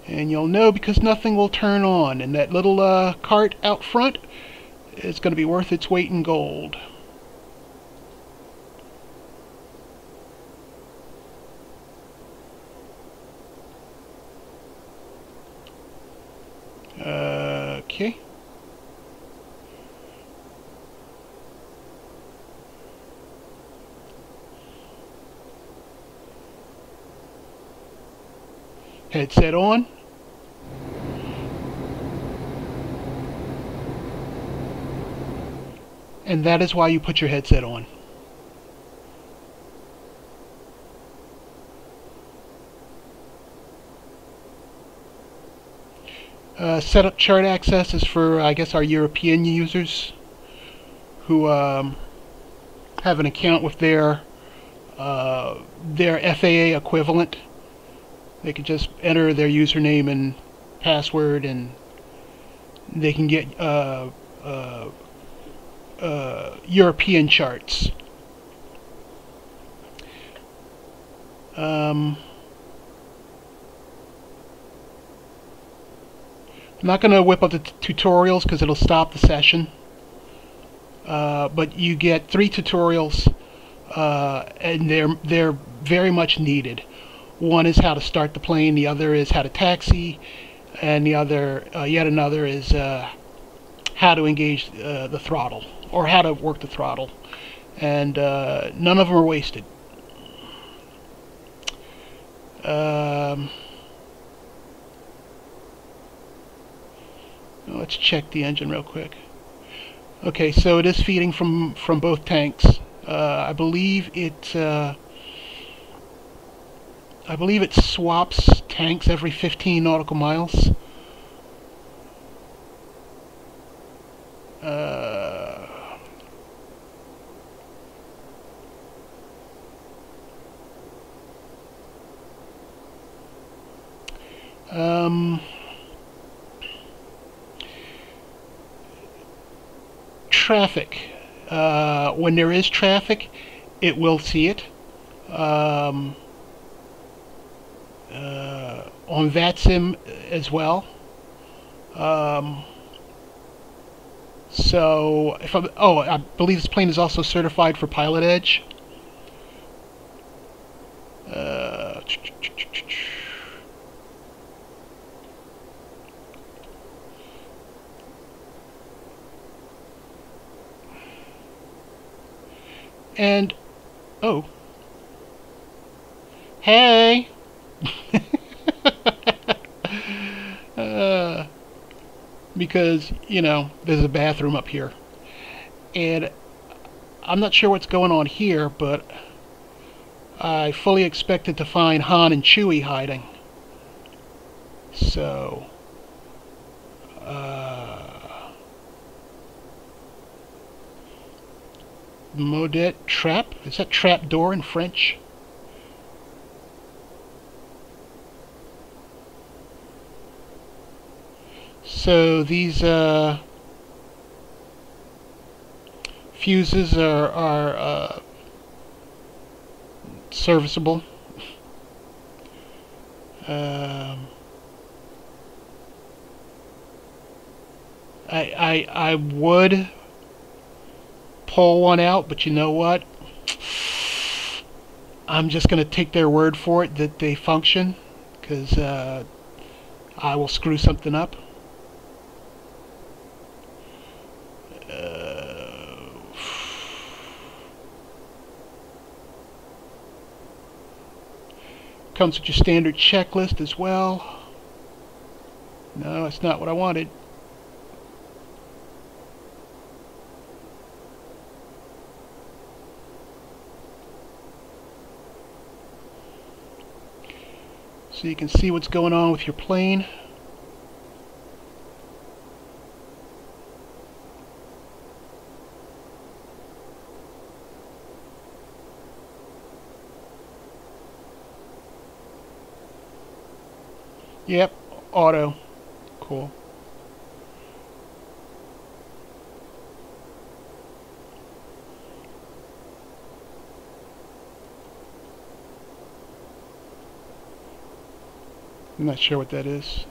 And you'll know because nothing will turn on, and that little cart out front is going to be worth its weight in gold. Okay. Headset on. And that is why you put your headset on. Setup chart access is for, I guess, our European users who have an account with their FAA equivalent. They can just enter their username and password, and they can get European charts. I'm not going to whip up the tutorials because it'll stop the session. But you get 3 tutorials, and they're very much needed. One is how to start the plane, the other is how to taxi, and the other, yet another, is how to engage the throttle, or how to work the throttle. And none of them are wasted. Let's check the engine real quick. Okay, so it is feeding from both tanks. I believe it swaps tanks every 15 nautical miles. Traffic. When there is traffic, it will see it. On VATSIM as well. So, if I believe this plane is also certified for Pilot Edge. And, oh, hey, because, you know, there's a bathroom up here, and I'm not sure what's going on here, but I fully expected to find Han and Chewie hiding. So, Moquette Trappe? Is that trap door in French? So these fuses are serviceable. I would pull one out, but you know what? I'm just going to take their word for it that they function, because I will screw something up. Comes with your standard checklist as well. No, that's not what I wanted. So you can see what's going on with your plane. Yep, auto. Cool. I'm not sure what that is.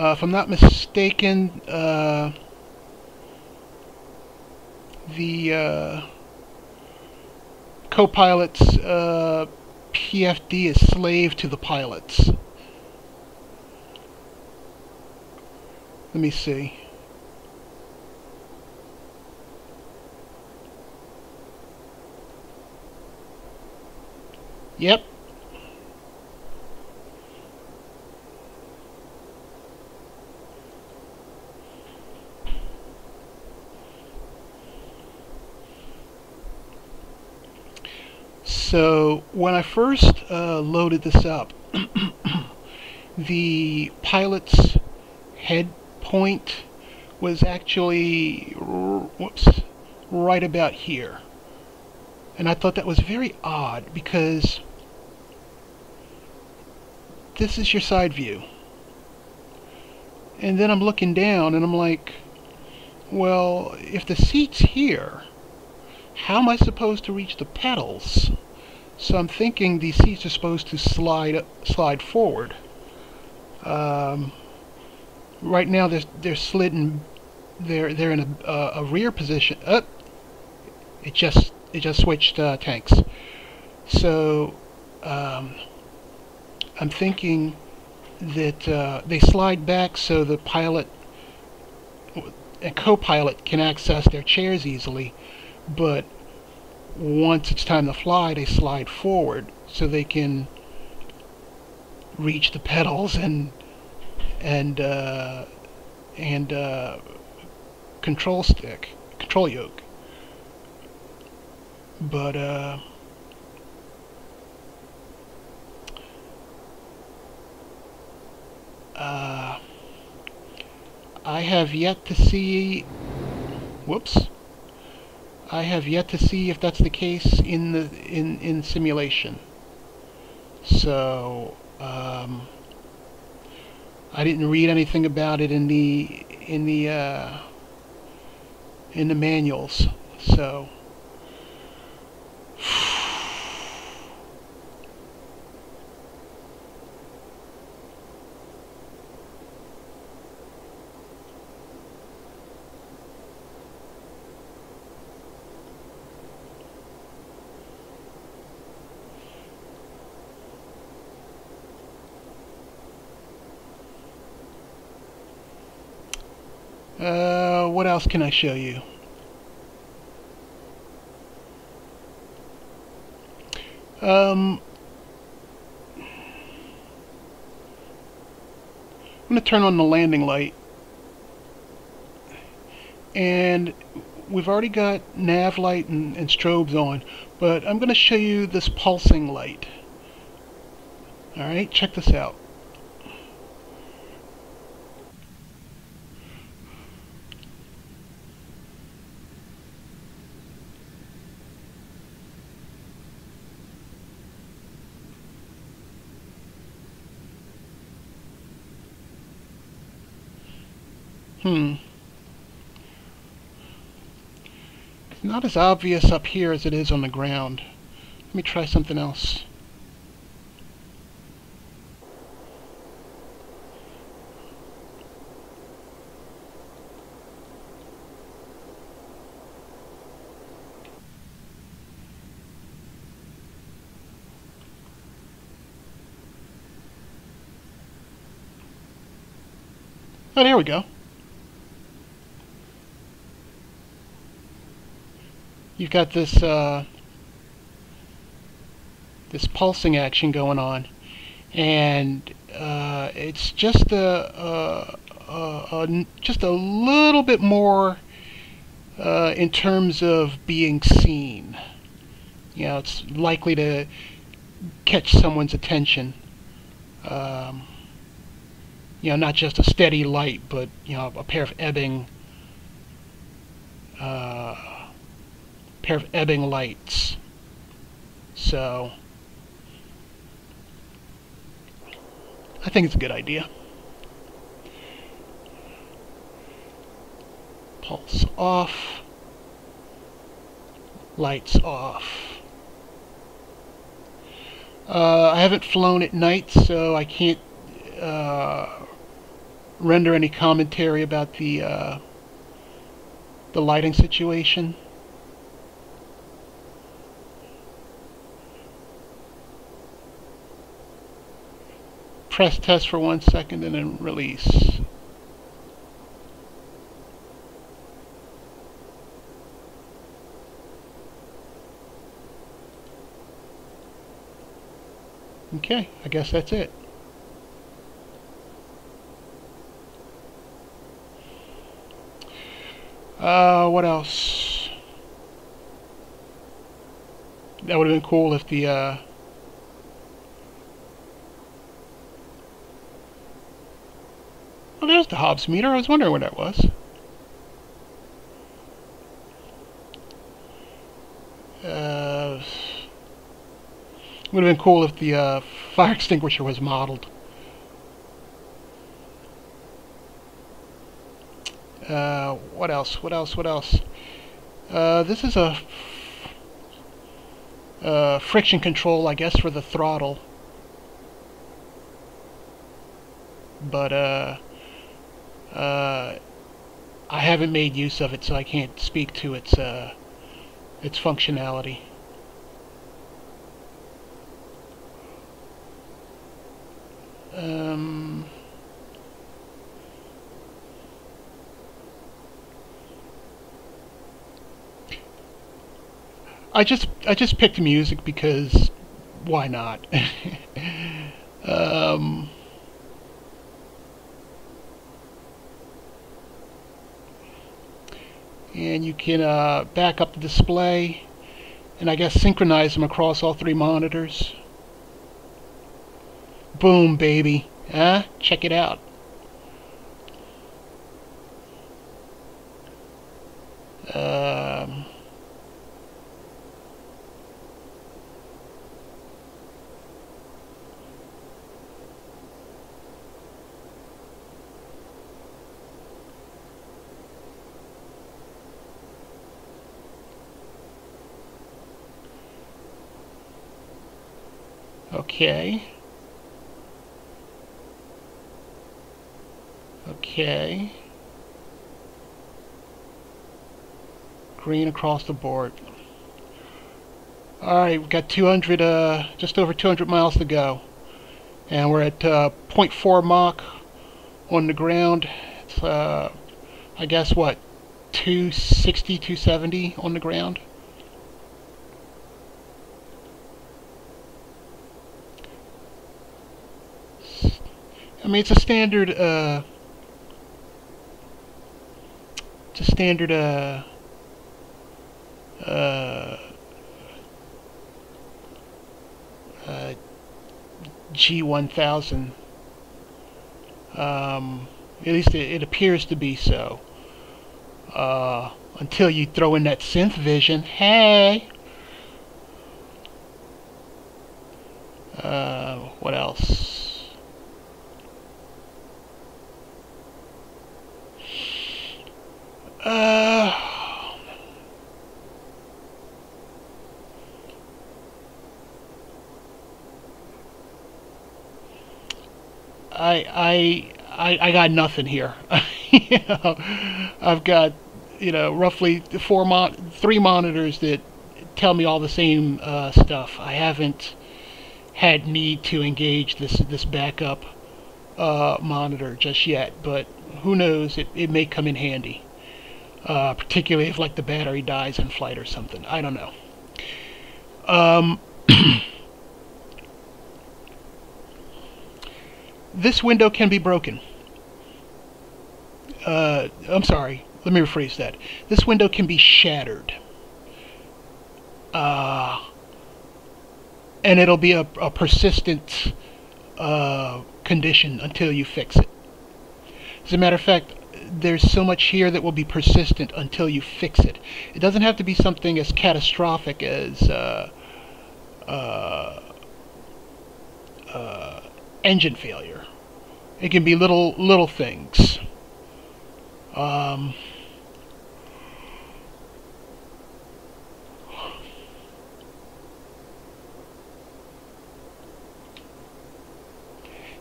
If I'm not mistaken, the co-pilot's PFD is slave to the pilots. Let me see. Yep. So when I first loaded this up, the pilot's head point was actually right about here. And I thought that was very odd because this is your side view. And then I'm looking down and I'm like, well, if the seat's here, how am I supposed to reach the pedals? So I'm thinking these seats are supposed to slide forward. Right now they're slidden. They're in a rear position. It just switched tanks. So I'm thinking that they slide back so the pilot and co-pilot can access their chairs easily, but once it's time to fly, they slide forward so they can reach the pedals and control yoke. But I have yet to see. I have yet to see if that's the case in simulation. So I didn't read anything about it in the manuals. So what else can I show you? I'm going to turn on the landing light, and we've already got nav light and strobes on, but I'm going to show you this pulsing light. Alright, check this out. It's not as obvious up here as it is on the ground. Let me try something else. Oh, there we go. You've got this this pulsing action going on, and it's just just a little bit more in terms of being seen. You know, it's likely to catch someone's attention. You know, not just a steady light, but you know, a pair of ebbing pair of ebbing lights. So I think it's a good idea. Pulse off, lights off. I haven't flown at night, so I can't render any commentary about the lighting situation. Press test for 1 second and then release. Okay, I guess that's it. What else? That would have been cool if the oh, there's the Hobbs meter. I was wondering where that was. Would have been cool if the fire extinguisher was modeled. What else? What else? What else? This is a friction control, I guess, for the throttle. But I haven't made use of it, so I can't speak to its functionality. I just picked music because why not? And you can back up the display and I guess synchronize them across all 3 monitors. Boom, baby. Huh? Check it out. Okay. Okay. Green across the board. Alright, we've got 200, just over 200 miles to go. And we're at 0.4 Mach on the ground. It's, I guess, what, 260, 270 on the ground? I mean, it's a standard, G1000. At least it appears to be so. Until you throw in that synth vision. Hey! What else? I got nothing here. You know, I've got, you know, roughly 3 monitors that tell me all the same stuff. I haven't had need to engage this backup monitor just yet, but who knows? It may come in handy, particularly if like the battery dies in flight or something. I don't know. This window can be broken. I'm sorry, let me rephrase that. This window can be shattered. And it'll be a persistent condition until you fix it. As a matter of fact, there's so much here that will be persistent until you fix it. It doesn't have to be something as catastrophic as engine failure. It can be little things.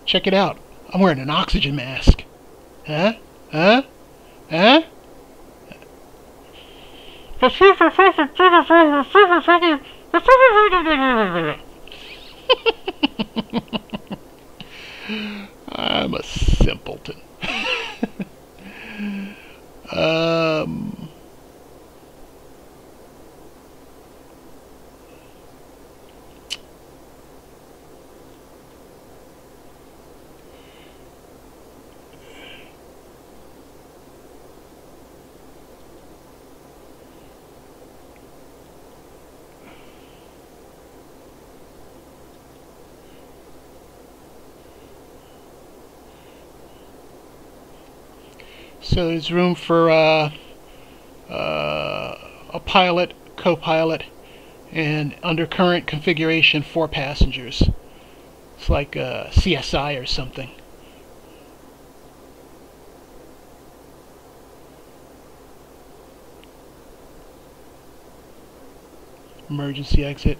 Check it out. I'm wearing an oxygen mask. Huh? Huh? Huh? I'm a simpleton. So there's room for a pilot, co-pilot, and undercurrent configuration 4 passengers. It's like CSI or something. Emergency exit.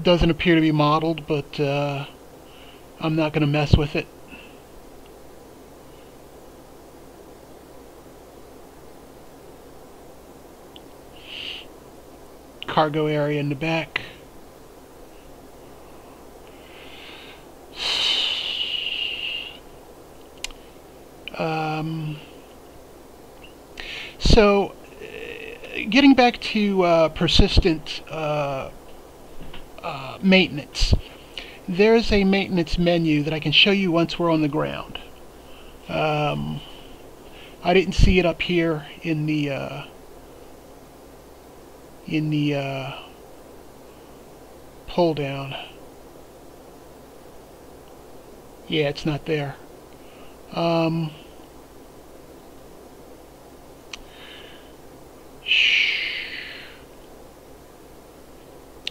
Doesn't appear to be modeled, but I'm not going to mess with it. Cargo area in the back. So, getting back to persistent maintenance, there's a maintenance menu that I can show you once we're on the ground. I didn't see it up here in the pull down. Yeah, it's not there.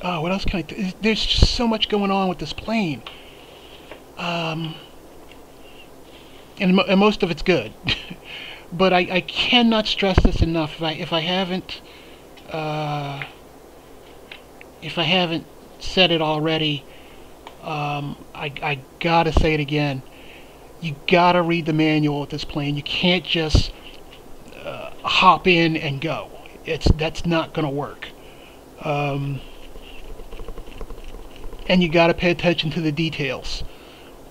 Oh, what else can I there's just so much going on with this plane. And most of it's good. But I cannot stress this enough. If I haven't said it already, I gotta say it again. You gotta read the manual with this plane. You can't just hop in and go. That's not gonna work. And you gotta pay attention to the details,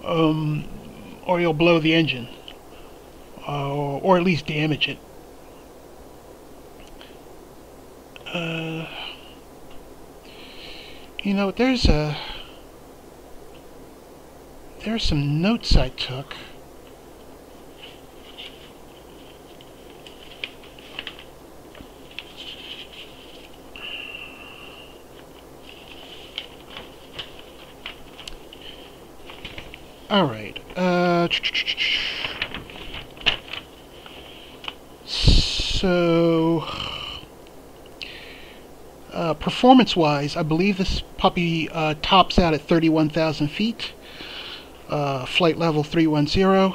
or you'll blow the engine, or at least damage it. You know, there's some notes I took. All right. So, performance-wise, I believe this puppy tops out at 31,000 feet. Flight level 310.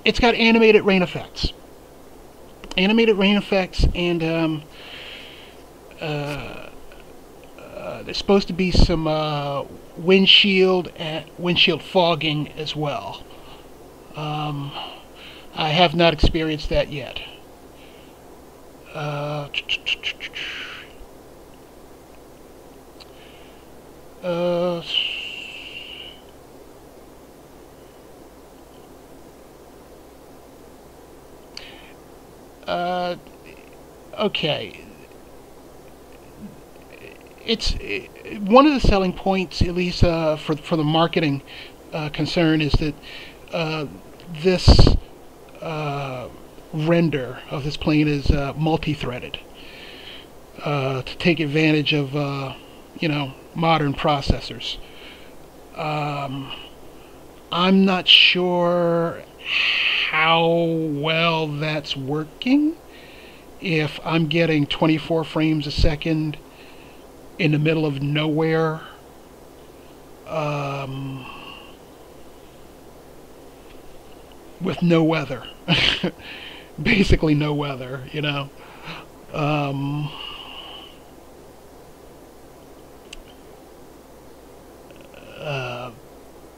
It's got animated rain effects. Animated rain effects, and there's supposed to be some windshield fogging as well. I have not experienced that yet. Okay. It's one of the selling points, at least for the marketing concern, is that this render of this plane is multi-threaded. to take advantage of modern processors. I'm not sure how well that's working. If I'm getting 24 frames a second in the middle of nowhere, with no weather, basically no weather,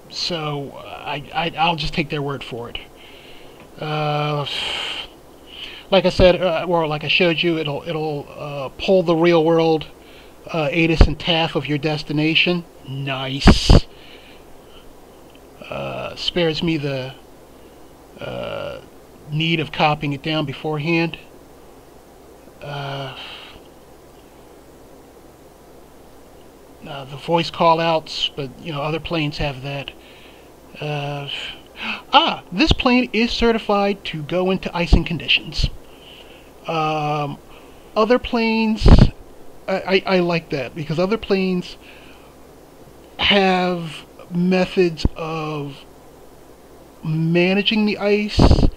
so I'll just take their word for it. Like I said, or like I showed you, it'll pull the real world ATIS and TAF of your destination. Nice. Spares me the need of copying it down beforehand. The voice call-outs, but other planes have that. This plane is certified to go into icing conditions. Other planes, I like that, because other planes have methods of managing the ice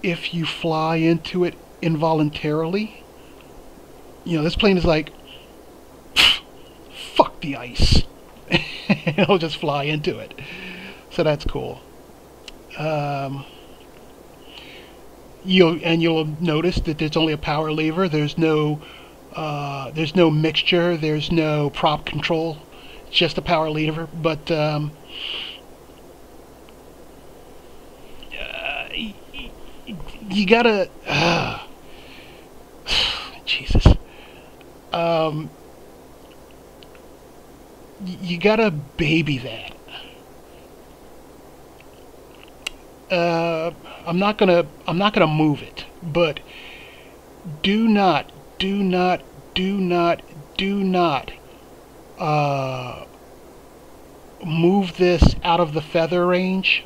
if you fly into it involuntarily. This plane is like, fuck the ice. It'll just fly into it. So that's cool. You'll notice that there's only a power lever. There's no mixture. There's no prop control. It's just a power lever. But you gotta Jesus. You gotta baby that. I'm not gonna move it, but do not move this out of the feather range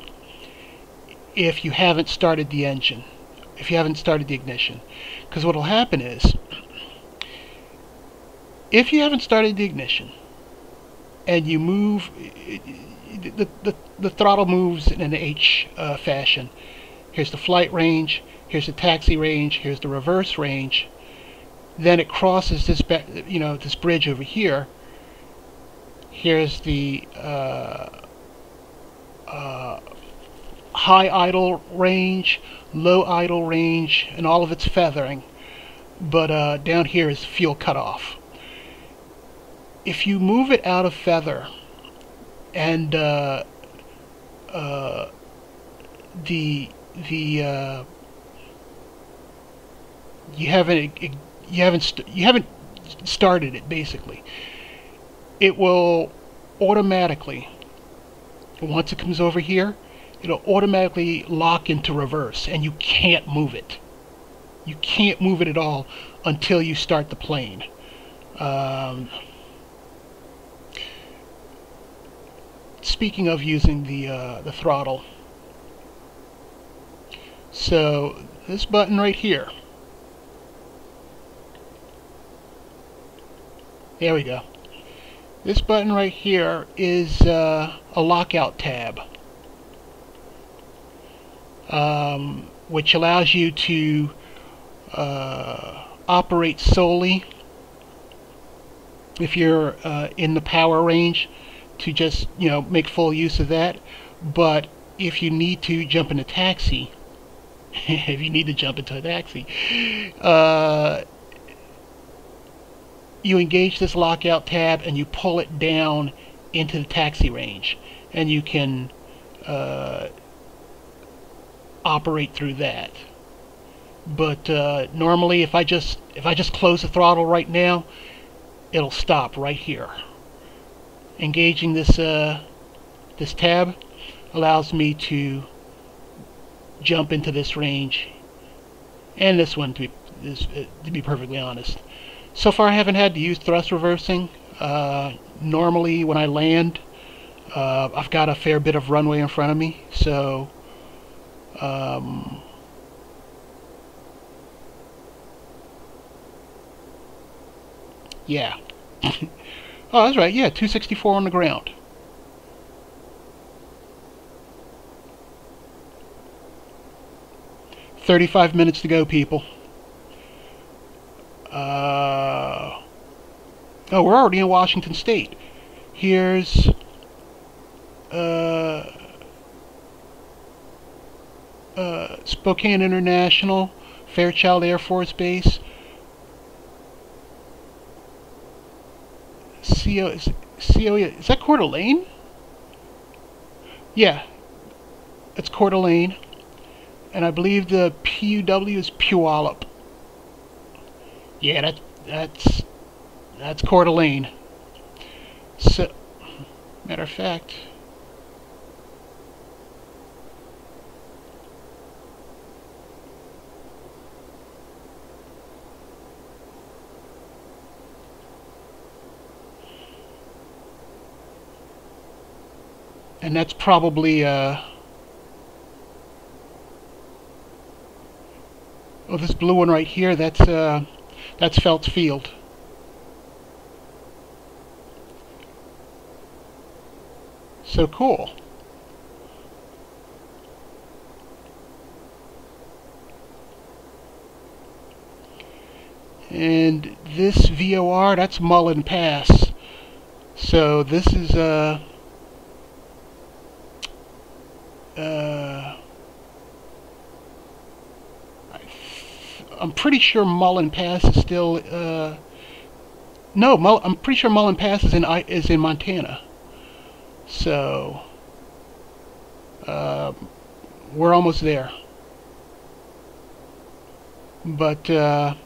if you haven't started the engine, if you haven't started the ignition. Because what will happen is, if you haven't started the ignition and you move, the throttle moves in an H fashion. Here's the flight range, here's the taxi range, here's the reverse range. Then it crosses this, this bridge over here. Here's the high idle range, low idle range, and all of its feathering. But down here is fuel cutoff. If you move it out of feather and you haven't started it, basically, it will automatically, once it comes over here, it'll automatically lock into reverse, and you can't move it. You can't move it at all until you start the plane. Speaking of using the throttle, so this button right here, there we go. This button right here is a lockout tab, which allows you to operate solely, if you're in the power range, to just make full use of that. But if you need to jump in a taxi, if you need to jump into a taxi, you engage this lockout tab and you pull it down into the taxi range, and you can operate through that. But normally, if I just close the throttle right now, it'll stop right here. Engaging this this tab allows me to jump into this range, and this one, to be perfectly honest. So far I haven't had to use thrust reversing. Normally when I land, I've got a fair bit of runway in front of me, so Yeah. Oh, that's right. Yeah, 264 on the ground. "35 minutes to go, people." Oh, we're already in Washington State. Here's Spokane International, Fairchild Air Force Base. Is that Coeur d'Alene? Yeah, it's Coeur d'Alene. And I believe the PUW is Puyallup. Yeah, that's Coeur d'Alene. So, matter of fact, and that's probably oh, this blue one right here, that's Feltz Field. So cool. And this VOR, that's Mullen Pass. So this is I'm pretty sure Mullen Pass is still no, I'm pretty sure Mullen Pass is in Montana. So we're almost there. But yeah,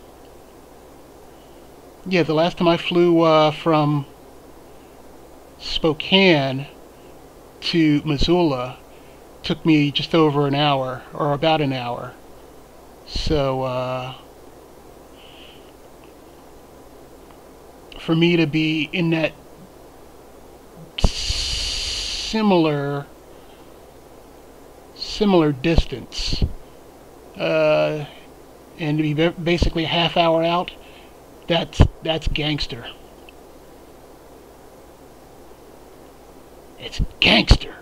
the last time I flew from Spokane to Missoula took me just over an hour, or about an hour. So for me to be in that similar distance and to be basically a half hour out, that's gangster. It's gangster.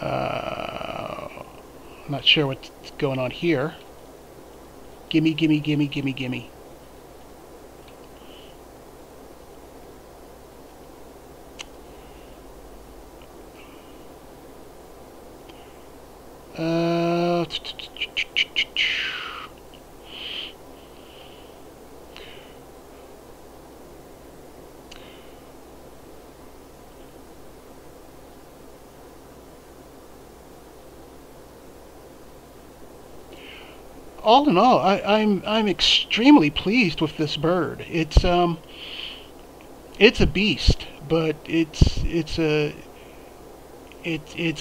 I'm not sure what's going on here. Gimme, gimme, gimme, gimme, gimme. All in all, I'm extremely pleased with this bird. It's a beast, but it's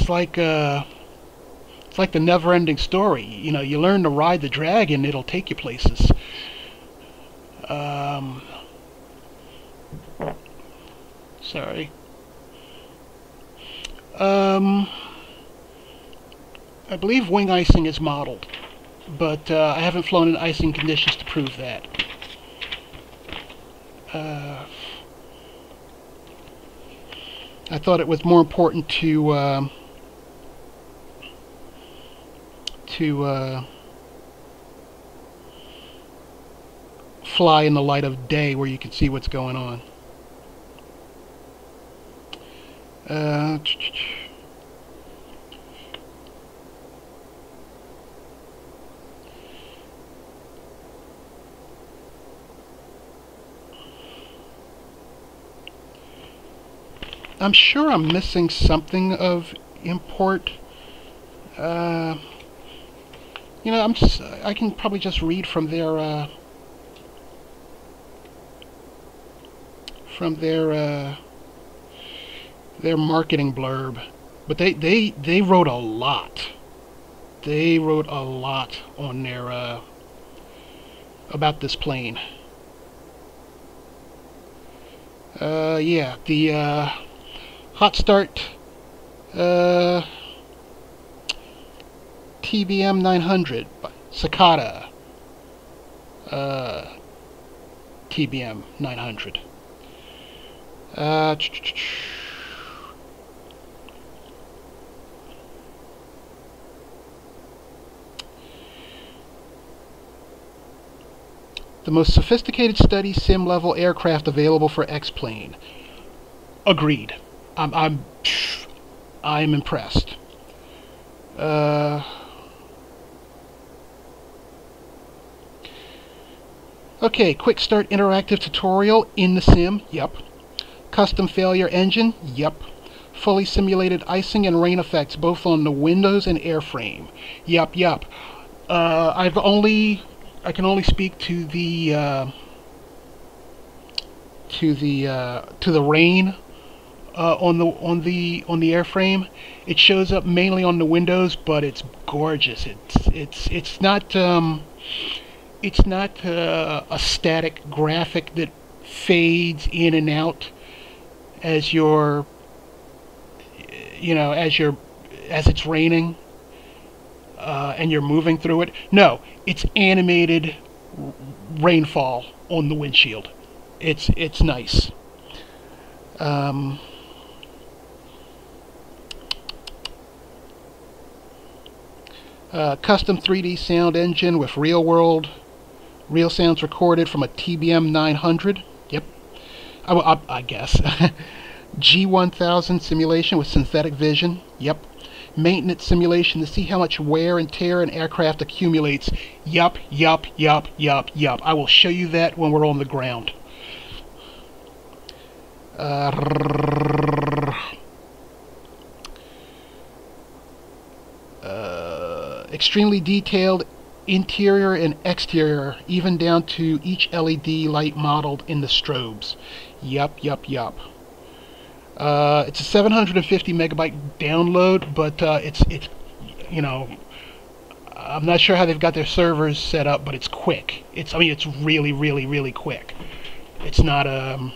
like the never-ending story. You know, you learn to ride the dragon, it'll take you places. Sorry. I believe wing icing is modeled, but I haven't flown in icing conditions to prove that. I thought it was more important to fly in the light of day where you can see what's going on. I'm sure I'm missing something of import. You know, I can probably just read from their marketing blurb, but they wrote a lot. They wrote a lot on their about this plane. Yeah, the hot start TBM 900 by Socata. TBM 900. The most sophisticated study sim level aircraft available for X-plane. Agreed. I'm impressed. Okay, quick start interactive tutorial in the sim. Yep. Custom failure engine. Yep. Fully simulated icing and rain effects both on the windows and airframe. Yep. I can only speak to the rain on the airframe. It shows up mainly on the windows, but it's gorgeous. It's not a static graphic that fades in and out as as it's raining and you're moving through it. No, it's animated rainfall on the windshield. It's nice. Custom 3D sound engine with real sounds recorded from a TBM 900. Yep. I guess. G1000 simulation with synthetic vision. Yep. Maintenance simulation to see how much wear and tear an aircraft accumulates. Yup. I will show you that when we're on the ground. Extremely detailed interior and exterior, even down to each LED light modeled in the strobes. Yup. It's a 750 megabyte download, but it's I'm not sure how they've got their servers set up, but it's quick. It's really quick. It's not all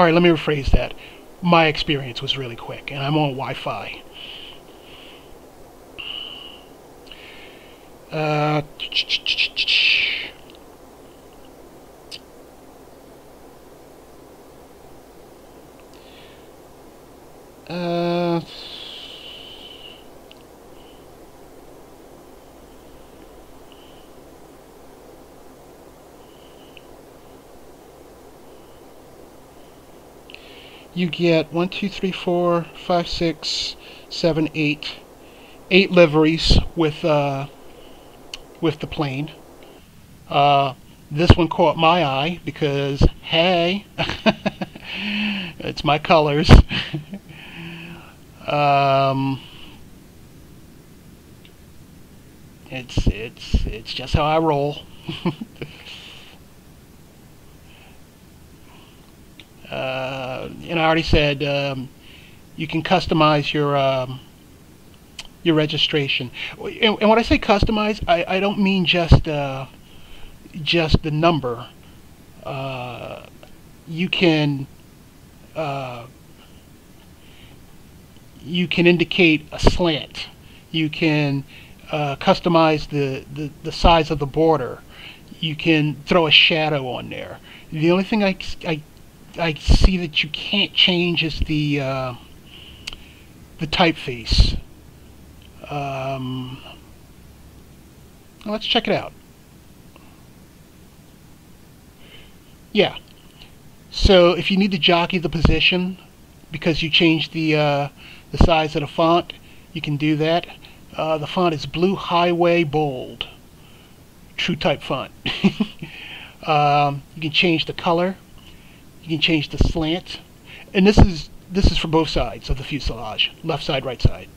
right, let me rephrase that. My experience was really quick, and I'm on Wi-Fi. You get 1, 2, 3, 4, 5, 6, 7, 8 liveries with the plane. This one caught my eye because, hey, it's my colors. It's just how I roll. And I already said you can customize your registration. And when I say customize, I don't mean just the number. You can indicate a slant. You can customize the size of the border. You can throw a shadow on there. The only thing I see that you can't change is the typeface. Let's check it out. Yeah. So if you need to jockey the position because you changed the size of the font, you can do that. The font is Blue Highway Bold. True type font. You can change the color. You can change the slant, and this is for both sides of the fuselage, left side, right side.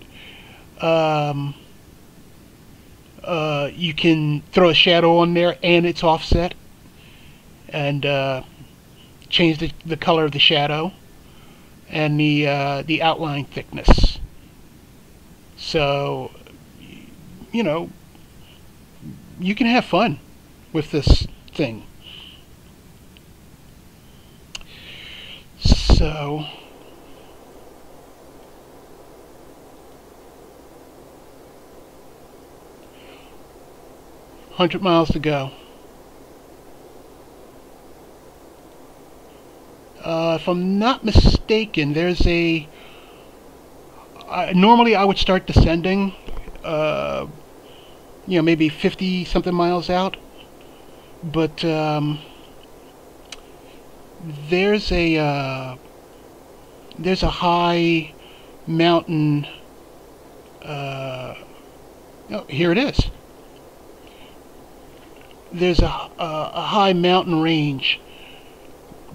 You can throw a shadow on there, and it's offset, and change the color of the shadow and the outline thickness. So, you can have fun with this thing. So, 100 miles to go. If I'm not mistaken, there's a... normally I would start descending, you know, maybe 50 something miles out, but there's a high mountain. Oh, here it is. There's a high mountain range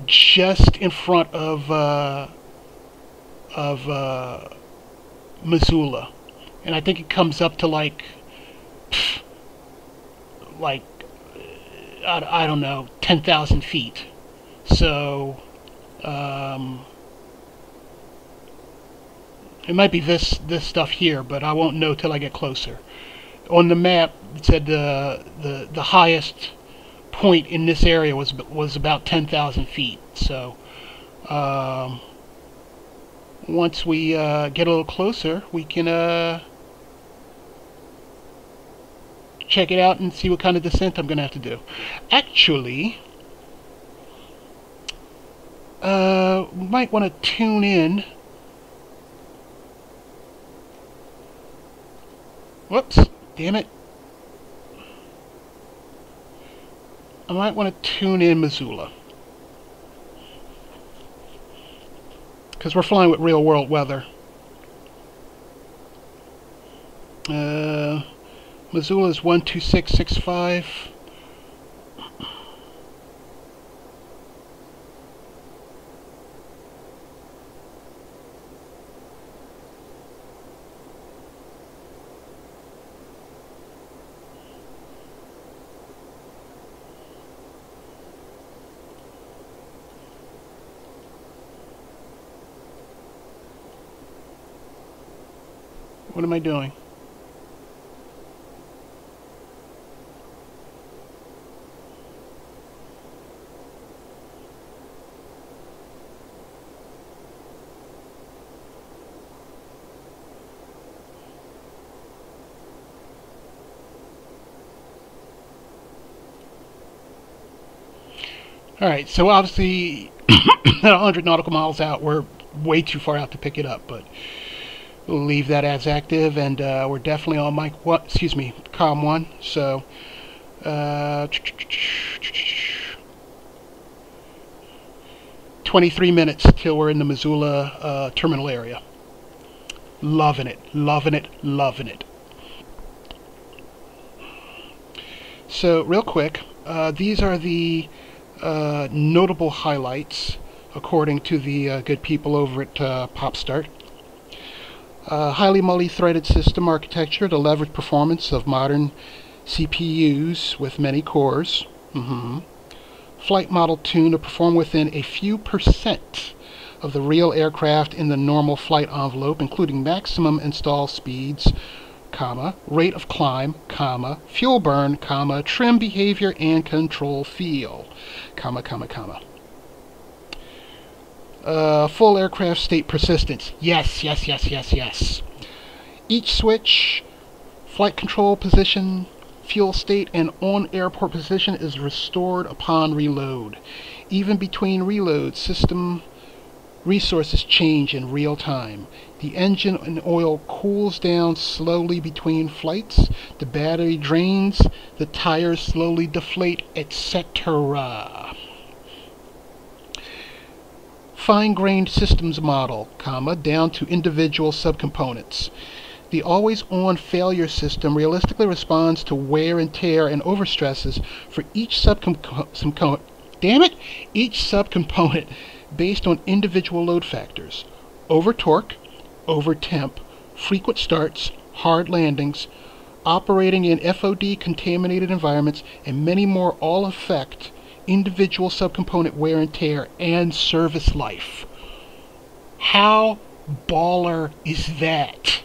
just in front of Missoula, and I think it comes up to like I don't know, 10,000 feet. So it might be this stuff here, but I won't know till I get closer. On the map, it said the highest point in this area was about 10,000 feet. So once we get a little closer, we can check it out and see what kind of descent I'm going to have to do. Actually, we might want to tune in. Whoops, damn it. I might want to tune in Missoula, because we're flying with real world weather. Missoula is 12665. What am I doing? Alright, so obviously at 100 nautical miles out, we're way too far out to pick it up, but we'll leave that as active, and we're definitely on mic one, excuse me, COM 1, so 23 minutes till we're in the Missoula terminal area. Loving it, loving it, loving it. So real quick, these are the notable highlights according to the good people over at PopStart. Highly multi-threaded system architecture to leverage performance of modern CPUs with many cores. Flight model tuned to perform within a few % of the real aircraft in the normal flight envelope, including maximum install speeds, rate of climb, fuel burn, trim behavior and control feel, full aircraft state persistence. Yes, yes, yes, yes, yes. Each switch, flight control position, fuel state, and on-airport position is restored upon reload. Even between reloads, system resources change in real time. The engine and oil cools down slowly between flights, the battery drains, the tires slowly deflate, etc. Fine-grained systems model, down to individual subcomponents. The always-on failure system realistically responds to wear and tear and overstresses for each subcomponent. Damn it! Each subcomponent based on individual load factors: over torque, over temp, frequent starts, hard landings, operating in FOD contaminated environments, and many more, all affect individual subcomponent wear and tear and service life. How baller is that?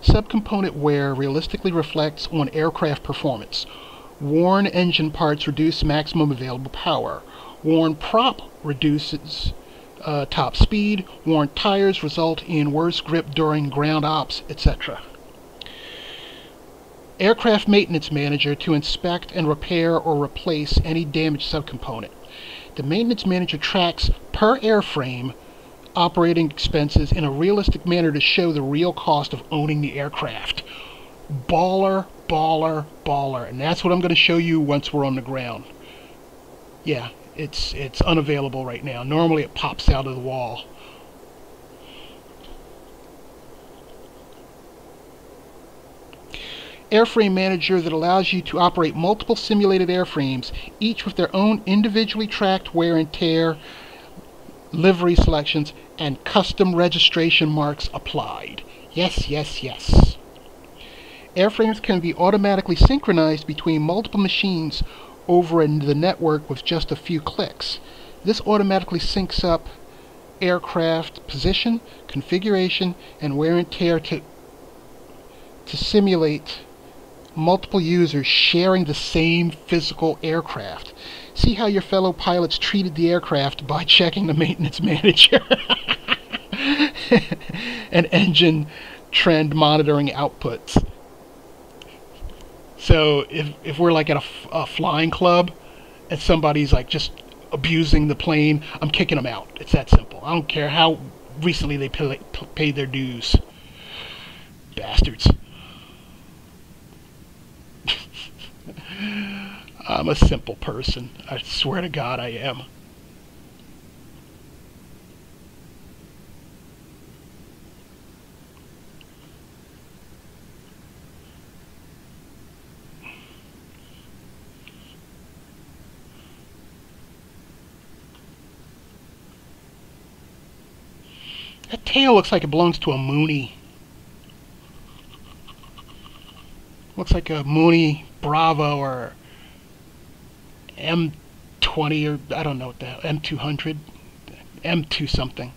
Subcomponent wear realistically reflects on aircraft performance. Worn engine parts reduce maximum available power. Worn prop reduces top speed. Worn tires result in worse grip during ground ops, etc. Aircraft Maintenance Manager to inspect and repair or replace any damaged subcomponent. The Maintenance Manager tracks per airframe operating expenses in a realistic manner to show the real cost of owning the aircraft. Baller, baller, baller. And that's what I'm going to show you once we're on the ground. Yeah, it's unavailable right now. Normally it pops out of the wall. Airframe Manager that allows you to operate multiple simulated airframes, each with their own individually tracked wear and tear, livery selections, and custom registration marks applied. Yes, yes, yes. Airframes can be automatically synchronized between multiple machines over the network with just a few clicks. This automatically syncs up aircraft position, configuration, and wear and tear to simulate multiple users sharing the same physical aircraft. See how your fellow pilots treated the aircraft by checking the maintenance manager and engine trend monitoring outputs. So if we're like at a flying club and somebody's like just abusing the plane, I'm kicking them out. It's that simple. I don't care how recently they paid their dues. Bastards. I'm a simple person. I swear to God I am. That tail looks like it belongs to a Mooney. Looks like a Mooney Bravo or M20 or I don't know what the hell, M200, M2 something.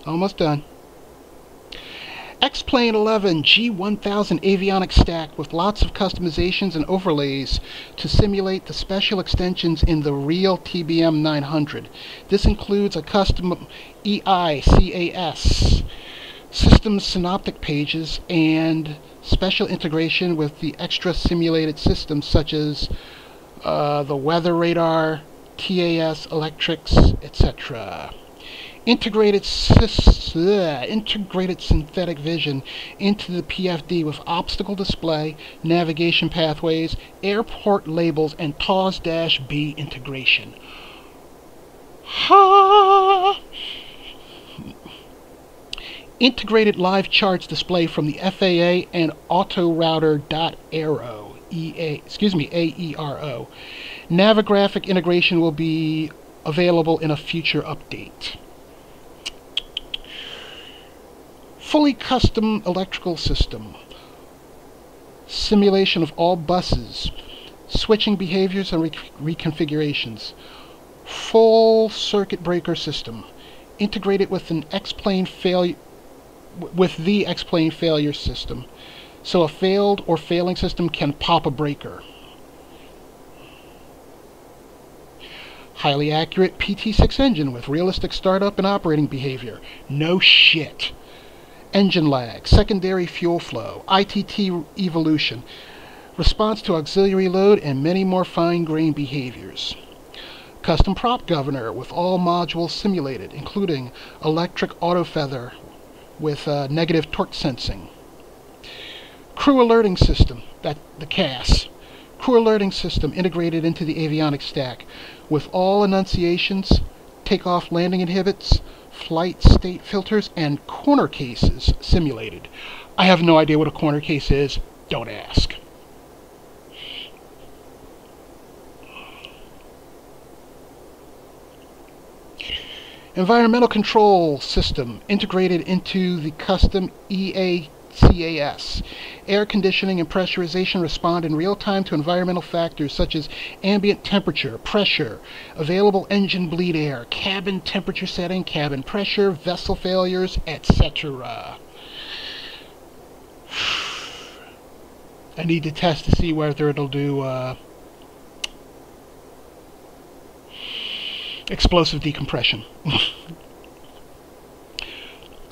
Almost done. X-Plane 11 G1000 avionics stack with lots of customizations and overlays to simulate the special extensions in the real TBM 900. This includes a custom ECS systems synoptic pages and special integration with the extra simulated systems such as the weather radar, TAS, electrics, etc. Integrated synthetic vision into the PFD with obstacle display, navigation pathways, airport labels, and TAWS-B integration. Ha! Integrated live charts display from the FAA and autorouter.aero. AERO. Navigraphic integration will be available in a future update. Fully custom electrical system. Simulation of all buses. Switching behaviors and reconfigurations. Full circuit breaker system. Integrated with an X-plane failure failure system. So a failed or failing system can pop a breaker. Highly accurate PT6 engine with realistic startup and operating behavior. No shit. Engine lag, secondary fuel flow, ITT evolution, response to auxiliary load, and many more fine-grained behaviors. Custom prop governor with all modules simulated, including electric auto feather with negative torque sensing. Crew alerting system, the CAS. Crew alerting system integrated into the avionics stack with all enunciations, takeoff landing inhibits, flight state filters, and corner cases simulated. I have no idea what a corner case is. Don't ask. Environmental control system integrated into the custom ECS. Air conditioning and pressurization respond in real time to environmental factors such as ambient temperature, pressure, available engine bleed air, cabin temperature setting, cabin pressure, vessel failures, etc. I need to test to see whether it'll do explosive decompression.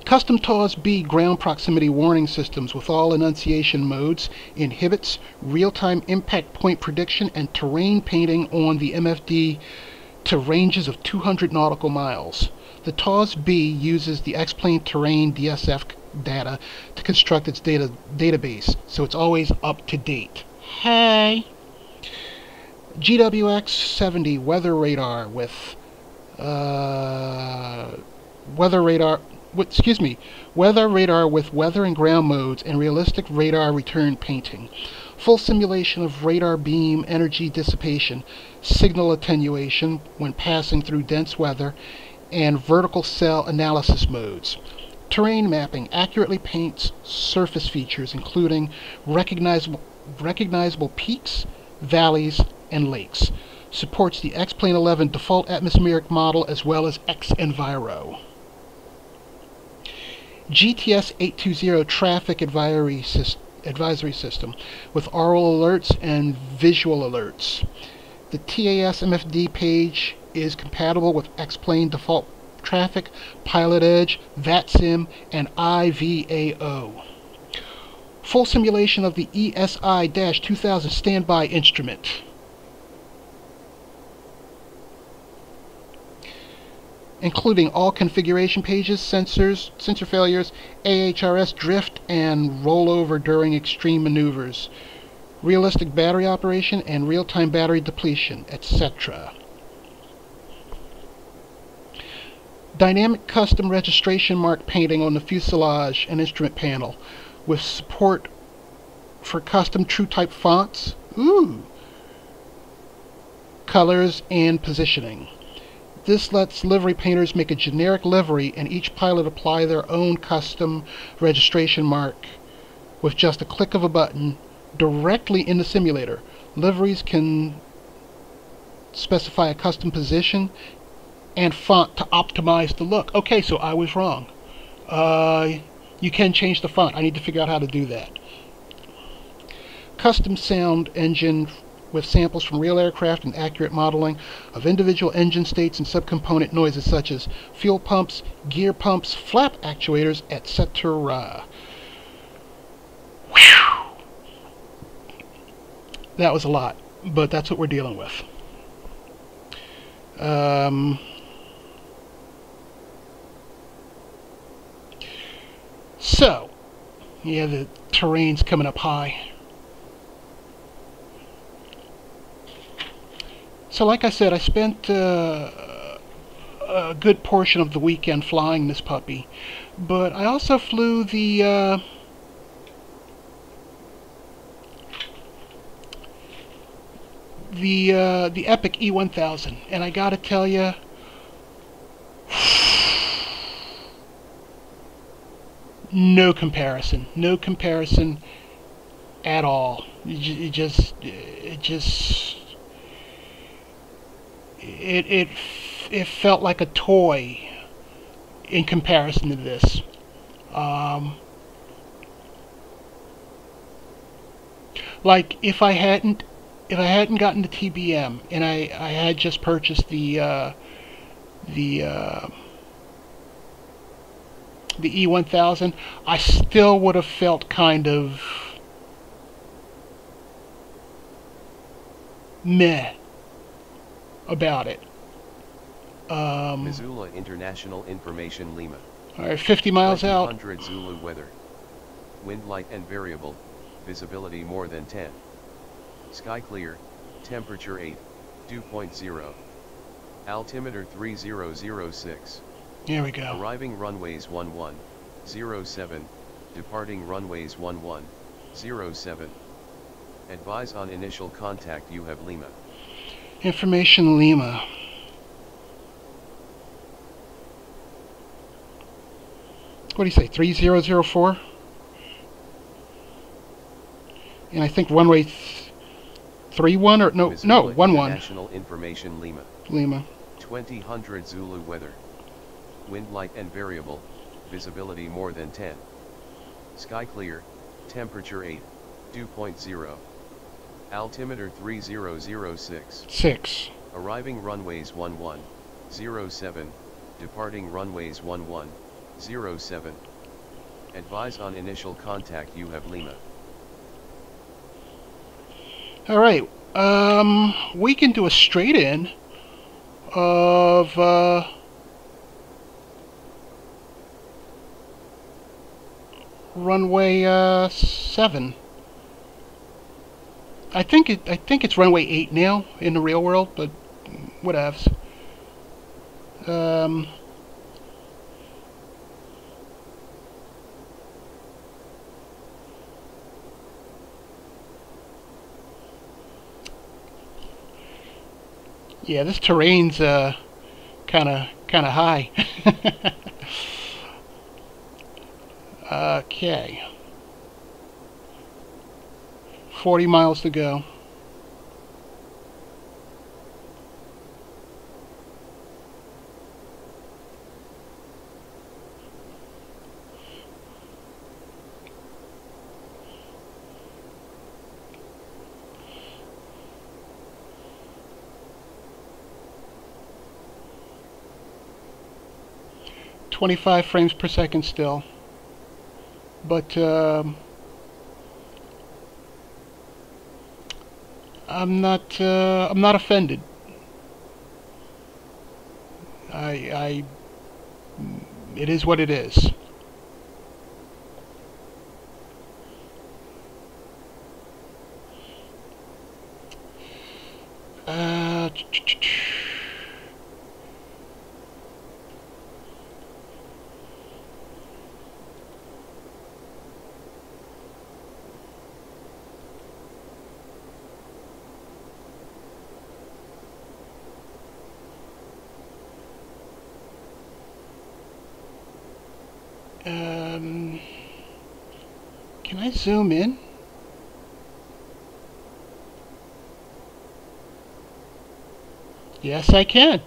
Custom TAWS-B ground proximity warning systems with all enunciation modes inhibits real-time impact point prediction and terrain painting on the MFD to ranges of 200 nautical miles. The TAWS-B uses the X-plane terrain DSF data to construct its database, so it's always up to date. Hey! GWX-70 weather radar with weather radar with weather and ground modes and realistic radar return painting. Full simulation of radar beam energy dissipation, signal attenuation when passing through dense weather, and vertical cell analysis modes. Terrain mapping accurately paints surface features including recognizable peaks, valleys, and lakes. Supports the X-Plane 11 default atmospheric model as well as X-Enviro. GTS 820 traffic advisory system with oral alerts and visual alerts. The TAS MFD page is compatible with X-Plane default traffic, Pilot Edge, VATSIM, and IVAO. Full simulation of the ESI-2000 standby instrument. Including all configuration pages, sensors, sensor failures, AHRS drift, and rollover during extreme maneuvers, realistic battery operation, and real-time battery depletion, etc. Dynamic custom registration mark painting on the fuselage and instrument panel, with support for custom TrueType fonts, colors, and positioning. This lets livery painters make a generic livery and each pilot apply their own custom registration mark with just a click of a button directly in the simulator. Liveries can specify a custom position and font to optimize the look. Okay, so I was wrong. You can change the font. I need to figure out how to do that. Custom sound engine with samples from real aircraft and accurate modeling of individual engine states and subcomponent noises such as fuel pumps, gear pumps, flap actuators, etc. That was a lot, but that's what we're dealing with. So, yeah, the terrain's coming up high. So like I said, I spent a good portion of the weekend flying this puppy, but I also flew the Epic E1000, and I gotta tell you, no comparison at all. It felt like a toy in comparison to this. Like if I hadn't gotten the TBM and I had just purchased the E1000, I still would have felt kind of meh about it. Missoula International Information Lima. Alright, 50 miles out. 100 Zulu weather. Wind light and variable. Visibility more than 10. Sky clear. Temperature 8. Dew point 0. Altimeter 3006. Here we go. Arriving runways 1107. Departing runways 1107. Advise on initial contact. You have Lima. Information Lima. What do you say? 3004? And I think runway 31 or no, Missoula 11. National Information Lima. 2000 Zulu weather. Wind light and variable. Visibility more than 10. Sky clear. Temperature 8. Dew point 0. Altimeter 3006. 6. Arriving runways 1107, departing runways 1107. Advise on initial contact, you have Lima. Alright, we can do a straight in of runway 7. I think it's runway 8 now in the real world, but whatevs. Yeah, this terrain's kind of high. Okay. 40 miles to go. .25 frames per second still, but I'm not offended. It is what it is. Can I zoom in? Yes, I can.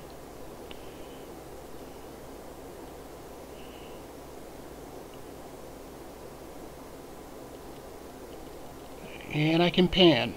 And I can pan.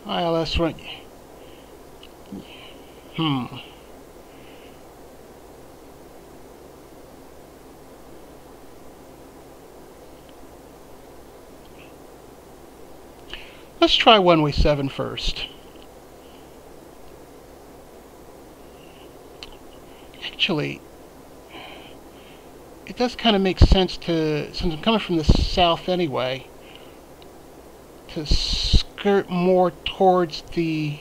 ILS run. Let's try runway 7 first. Actually, it does kind of make sense to, since I'm coming from the south anyway, to skirt more towards the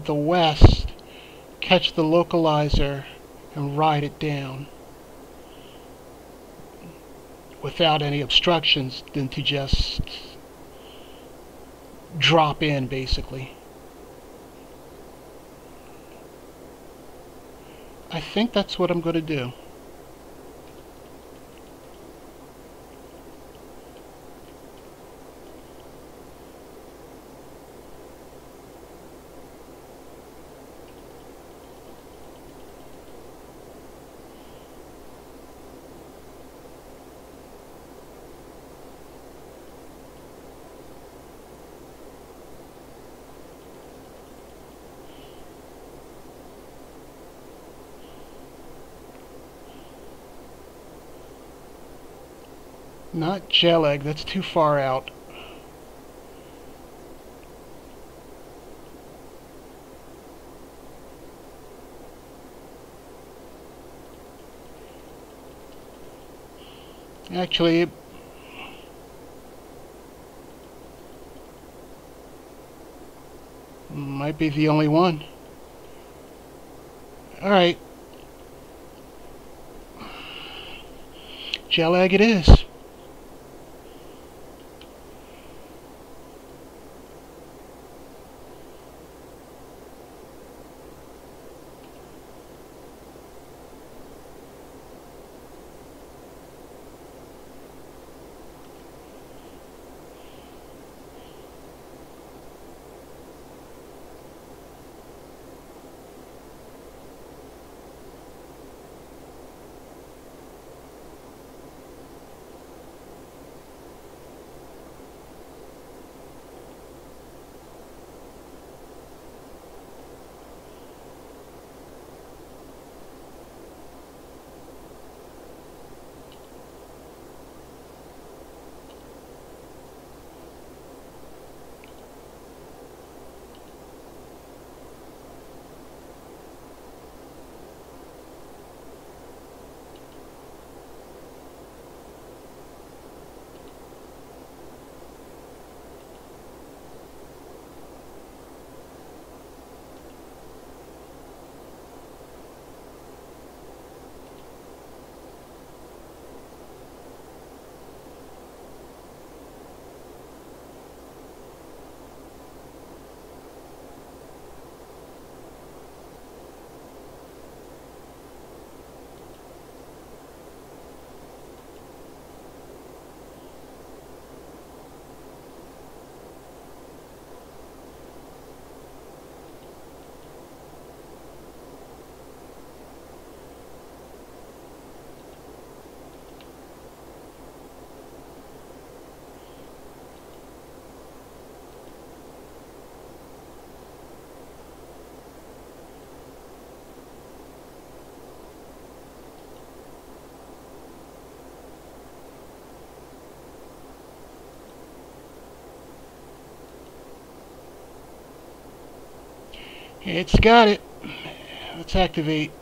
west, catch the localizer and ride it down without any obstructions, than to just drop in basically. I think that's what I'm going to do. Not Jelleg, that's too far out. Actually, Might be the only one. Alright. Gel egg it is. It's got it. Let's activate.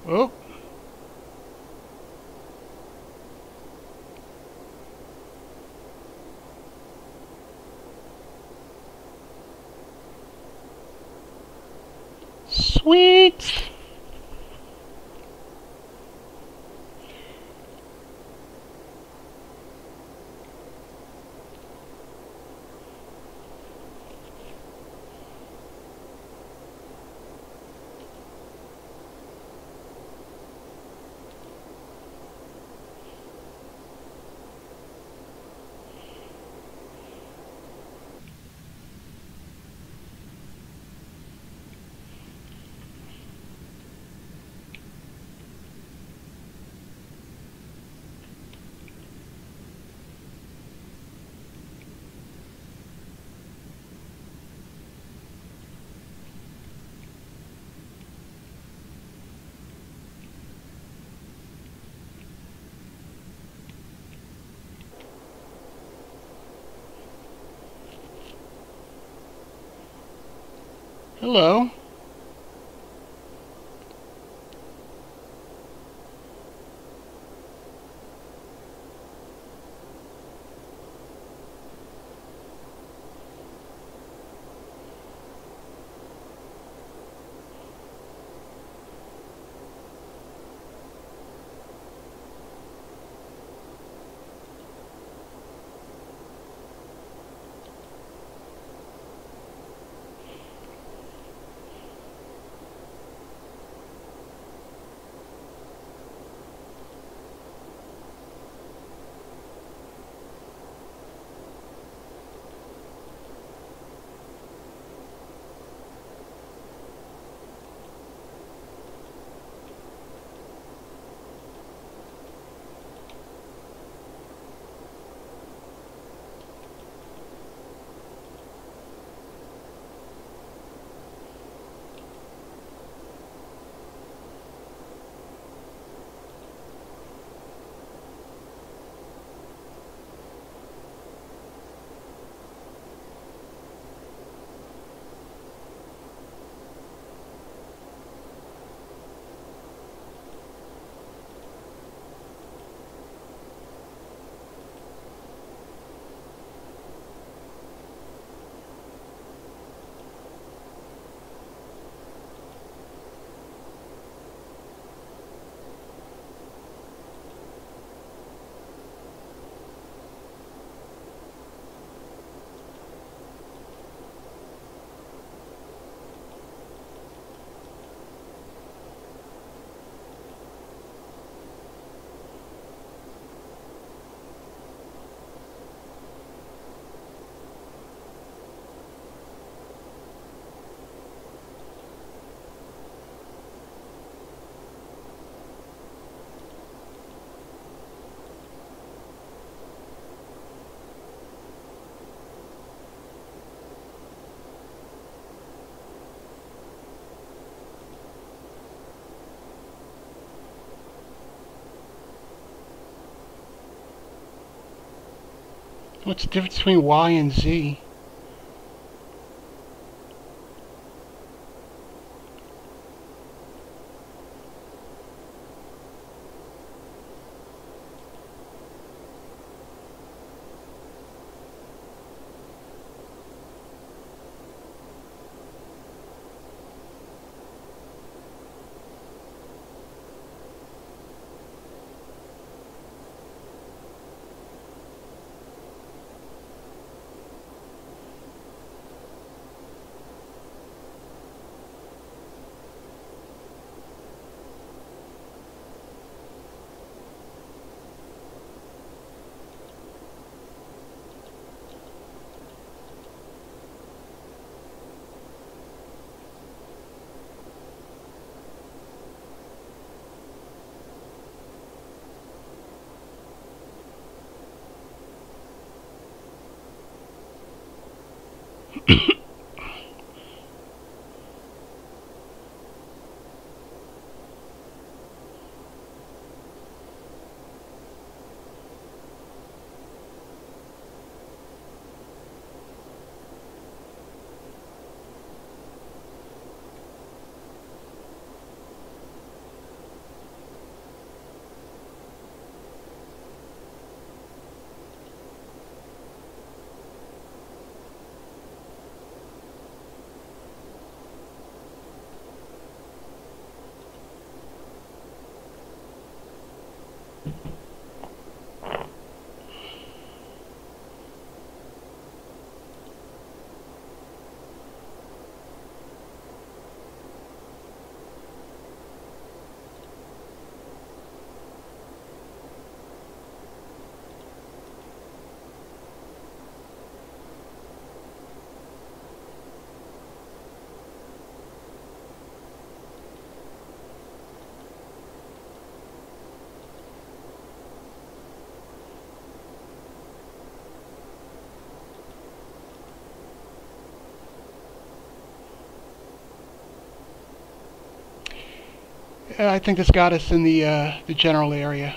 Oh. Sweet. Hello. What's the difference between Y and Z? I think this got us in the general area.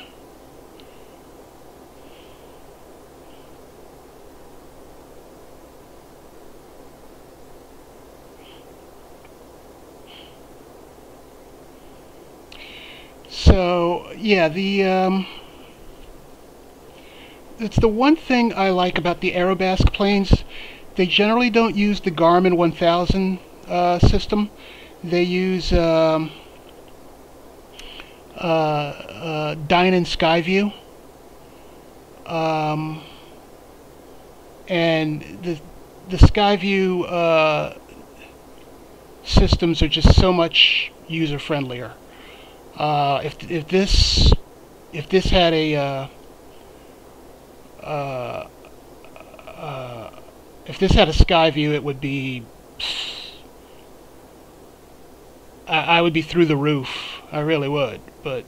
So yeah, it's the one thing I like about the Aerobasque planes. They generally don't use the Garmin 1000 system. They use Dyne and Skyview, and the Skyview systems are just so much user friendlier. If this had a if this had a Skyview, it would be I would be through the roof. I really would, but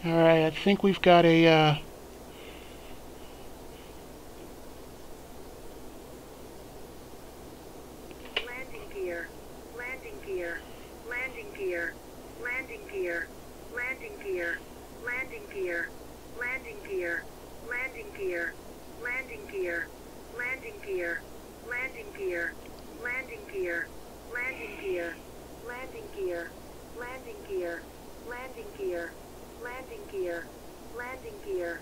all right. I think we've got a Landing gear, landing gear, landing gear, landing gear, landing gear, landing gear, landing gear, landing gear, landing gear, landing gear, landing gear, landing gear, landing gear, landing gear, landing gear, landing gear, landing gear, landing gear,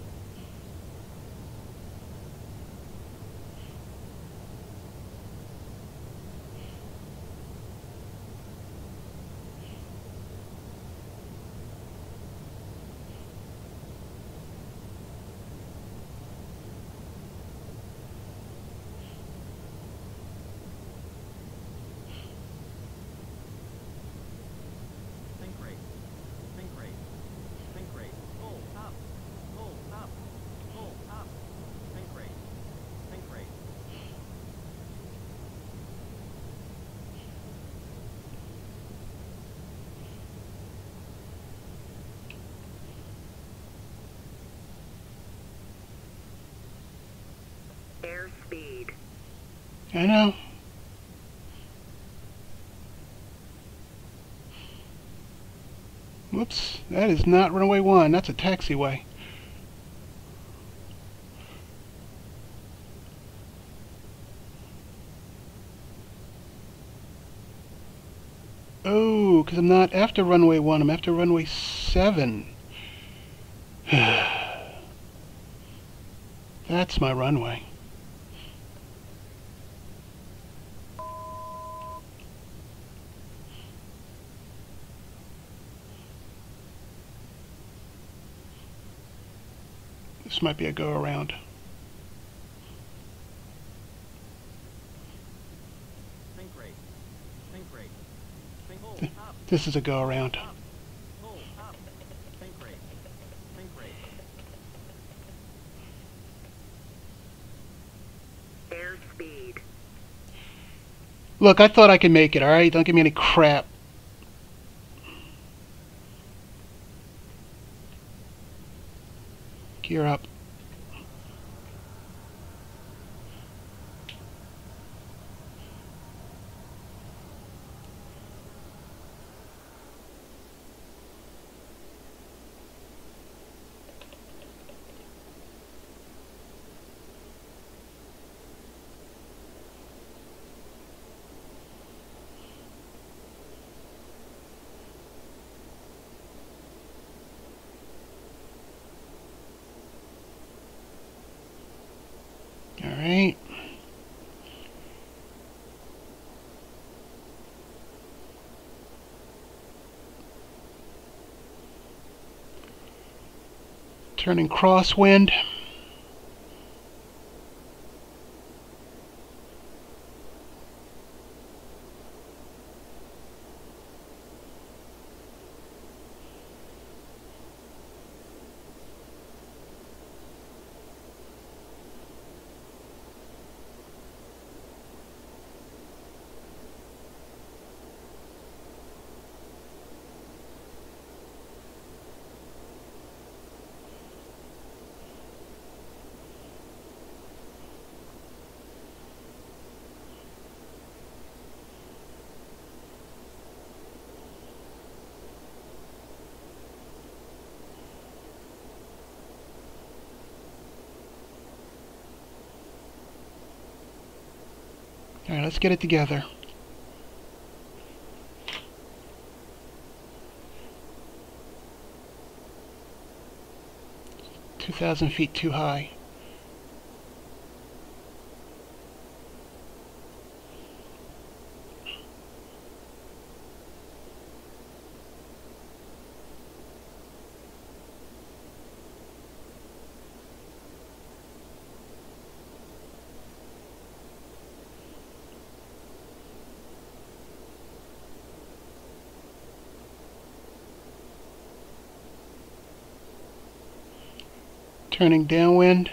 Airspeed. I know. Whoops, that is not runway 1, that's a taxiway. Oh, because I'm not after runway 1, I'm after runway 7. That's my runway. This might be a go-around. This is a go-around. Airspeed. Look, I thought I could make it, alright? Don't give me any crap. Gear up. Alright. Turning crosswind. Alright, let's get it together. $2,000 too high. Turning downwind.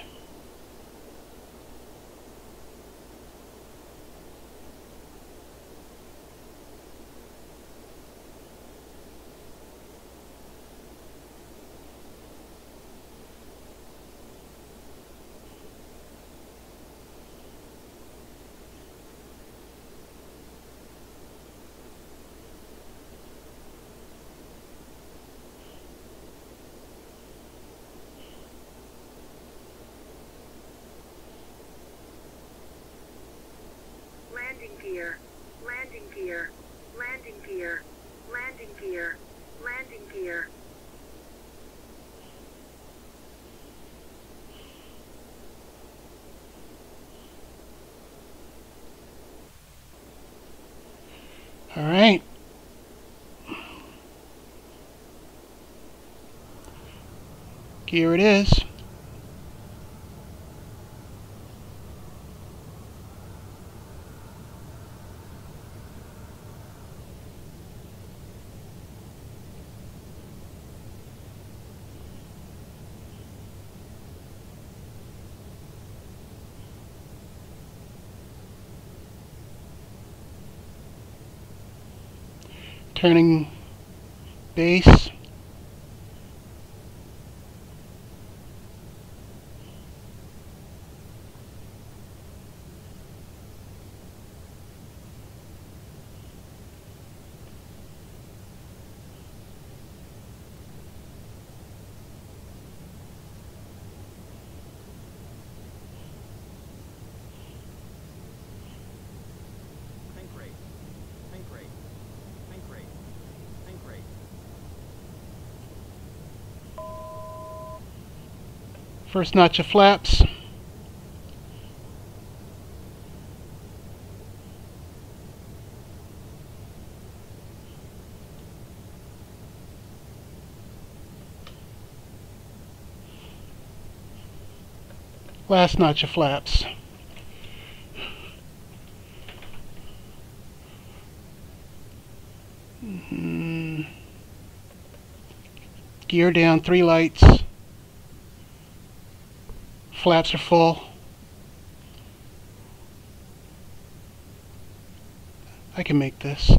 Landing gear. Landing gear. Landing gear. Landing gear. Landing gear. All right. Here it is. Turning base. First notch of flaps. Last notch of flaps. Gear down, 3 lights. Flaps are full. I can make this.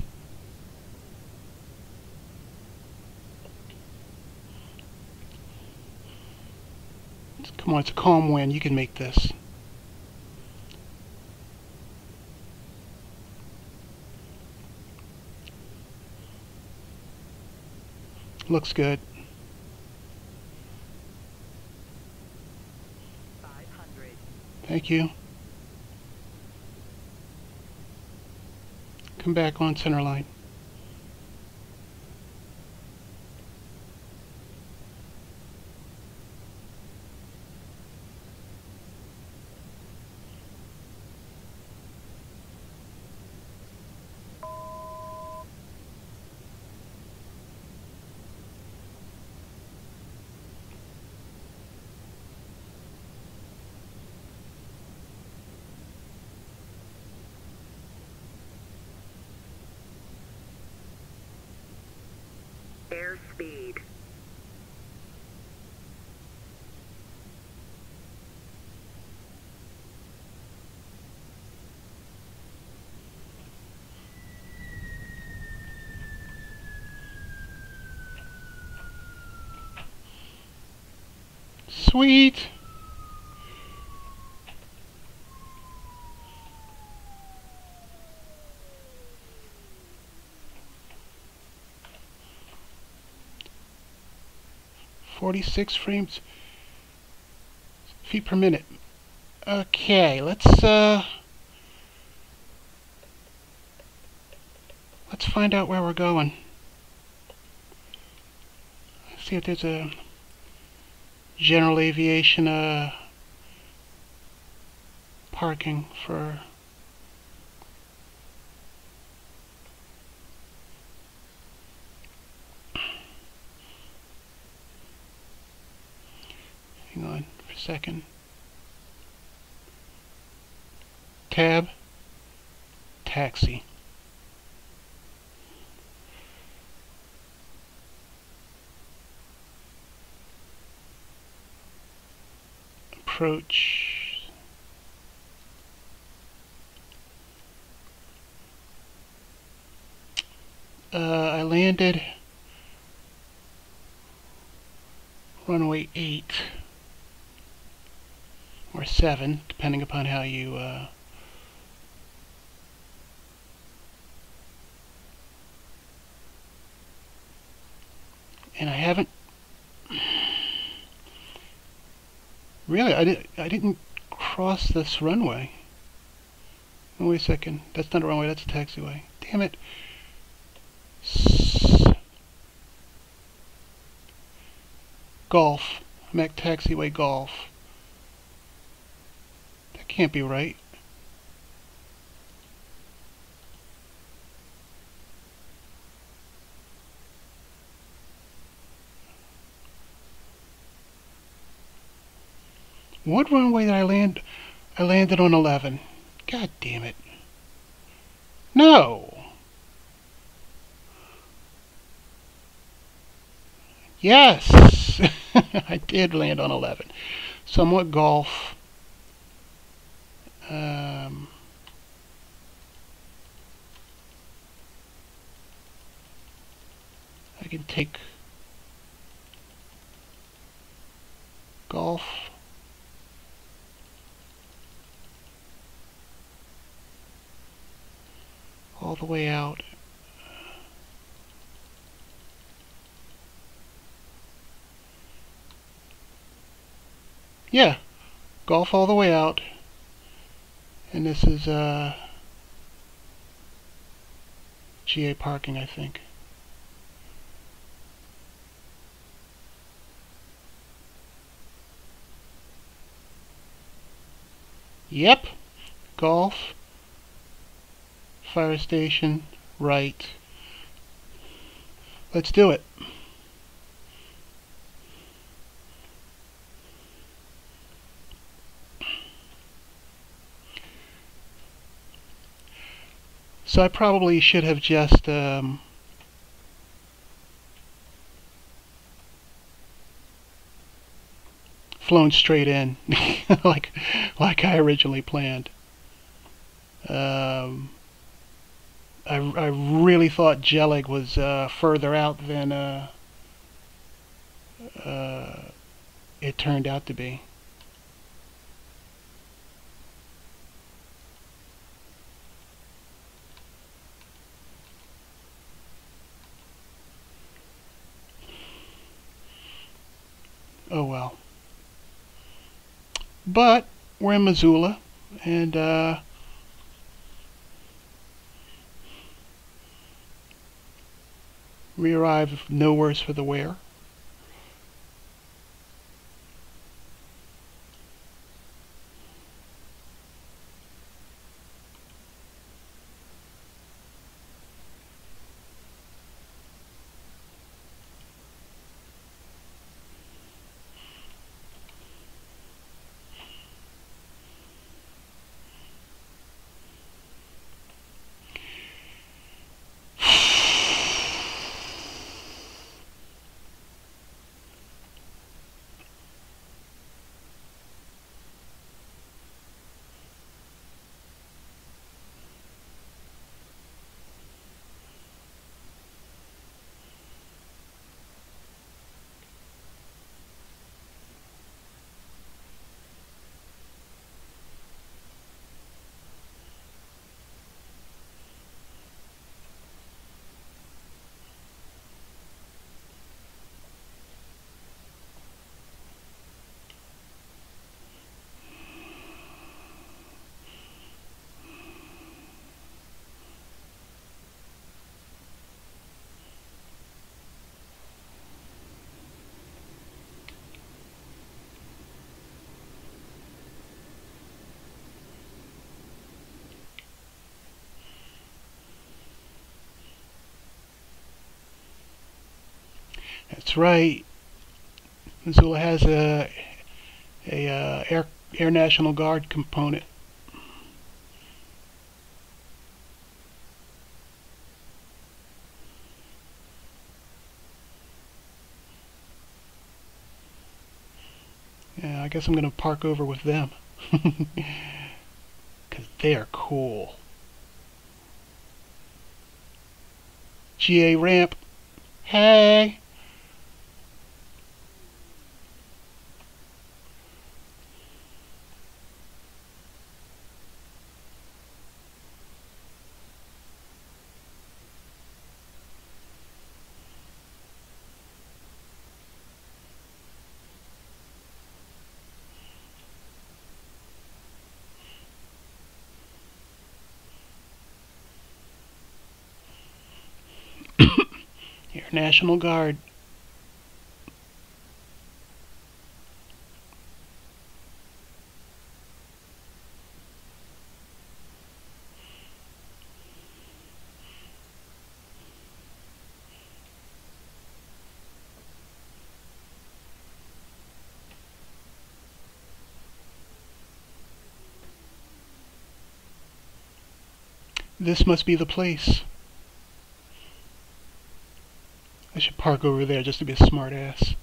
Come on, it's a calm wind. You can make this. Looks good. 500. Thank you. Come back on center line. Airspeed. Sweet. .46 feet per minute. Okay, let's find out where we're going. Let's see if there's a general aviation parking for hang on for a second. Tab, taxi. Approach. I landed runway 8 or 7, depending upon how you and I haven't really, I didn't cross this runway. Oh, wait a second, that's not a runway, that's a taxiway. Damn it. Golf. I'm at taxiway golf. That can't be right. What runway did I land? I landed on 11. God damn it. No! Yes! I did land on 11. Somewhat golf. I can take golf. All the way out. Yeah, golf all the way out. And this is GA parking, I think. Yep. Golf. Fire station. Right. Let's do it. So I probably should have just flown straight in, like I originally planned. I really thought Jellig was further out than it turned out to be. Oh well. But we're in Missoula, and we arrive no worse for the wear. That's right. Missoula has a Air National Guard component. Yeah, I guess I'm gonna park over with them. Cause they're cool. GA ramp. Hey. Air National Guard. This must be the place. I should park over there just to be a smart ass.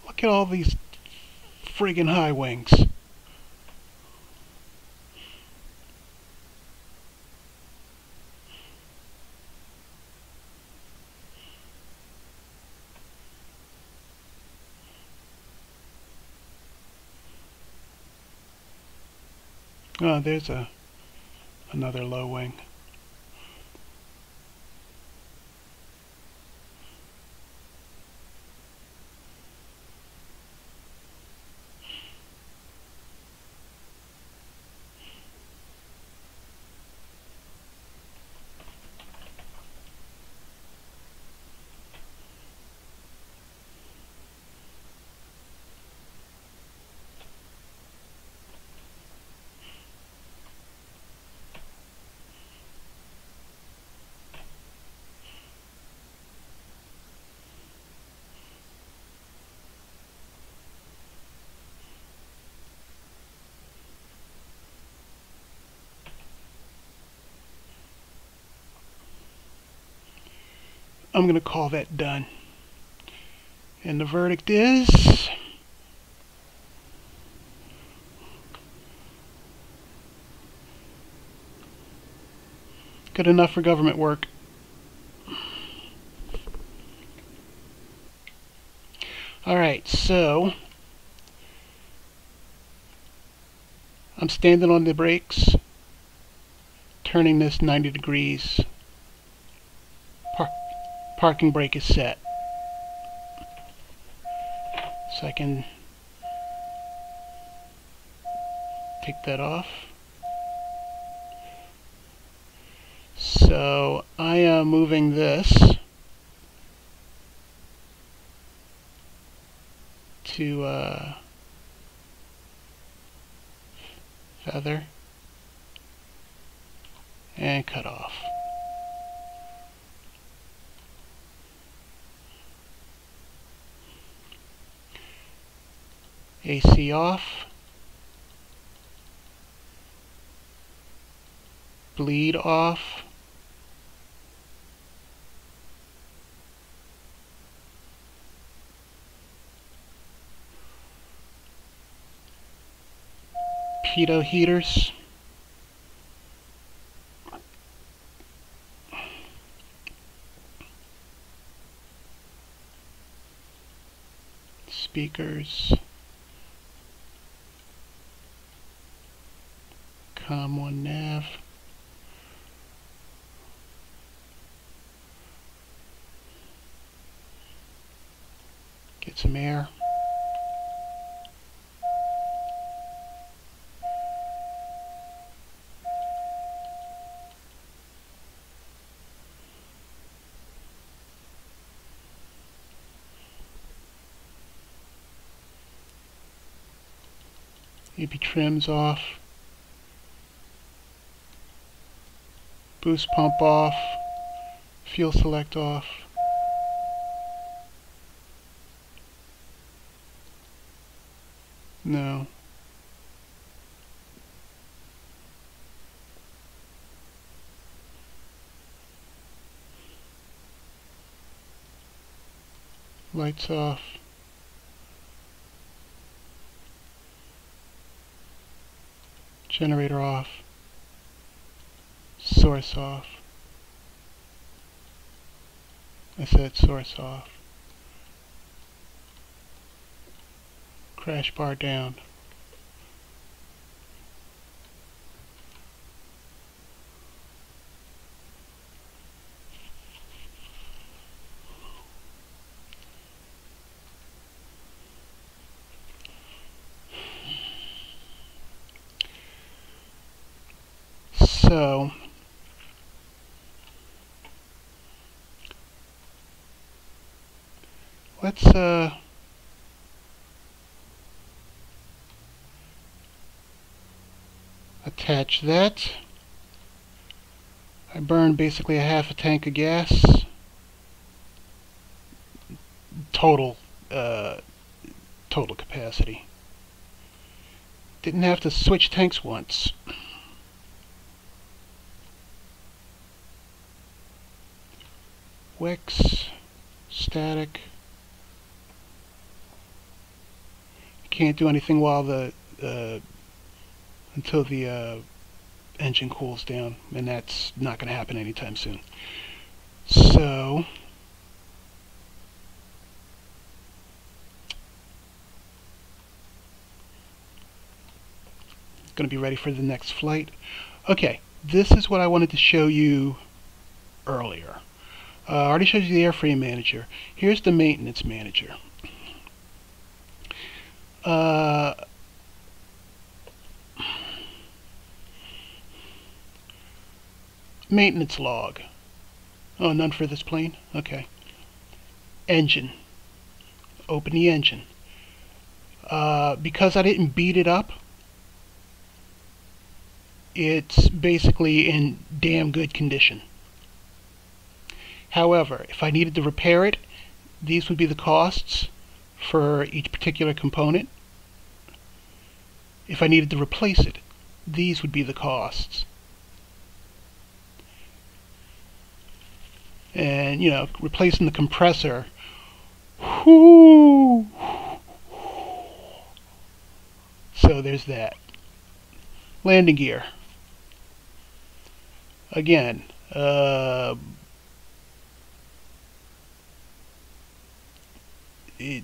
Look at all these friggin' high wings. Oh, there's another low wing. I'm going to call that done. And the verdict is good enough for government work. Alright, so I'm standing on the brakes, turning this 90 degrees. Parking brake is set. So I can take that off. So I am moving this to feather and cut off. AC off, bleed off, pitot heaters, speakers, COM1 nav, get some air, maybe trims off, boost pump off, fuel select off, no, lights off, generator off, source off. I said source off. Crash bar down. So let's attach that. I burned basically a half a tank of gas. Total capacity. Didn't have to switch tanks once. Wicks, static. You can't do anything while the until the engine cools down, and that's not going to happen anytime soon. So going to be ready for the next flight. Okay, this is what I wanted to show you earlier. I already showed you the Airframe Manager. Here's the Maintenance Manager. Maintenance log. Oh, none for this plane? Okay. Engine. Open the engine. Because I didn't beat it up, it's basically in damn good condition. However, if I needed to repair it, these would be the costs for each particular component. If I needed to replace it, these would be the costs. and replacing the compressor. Whoo! So there's that. Landing gear. Again,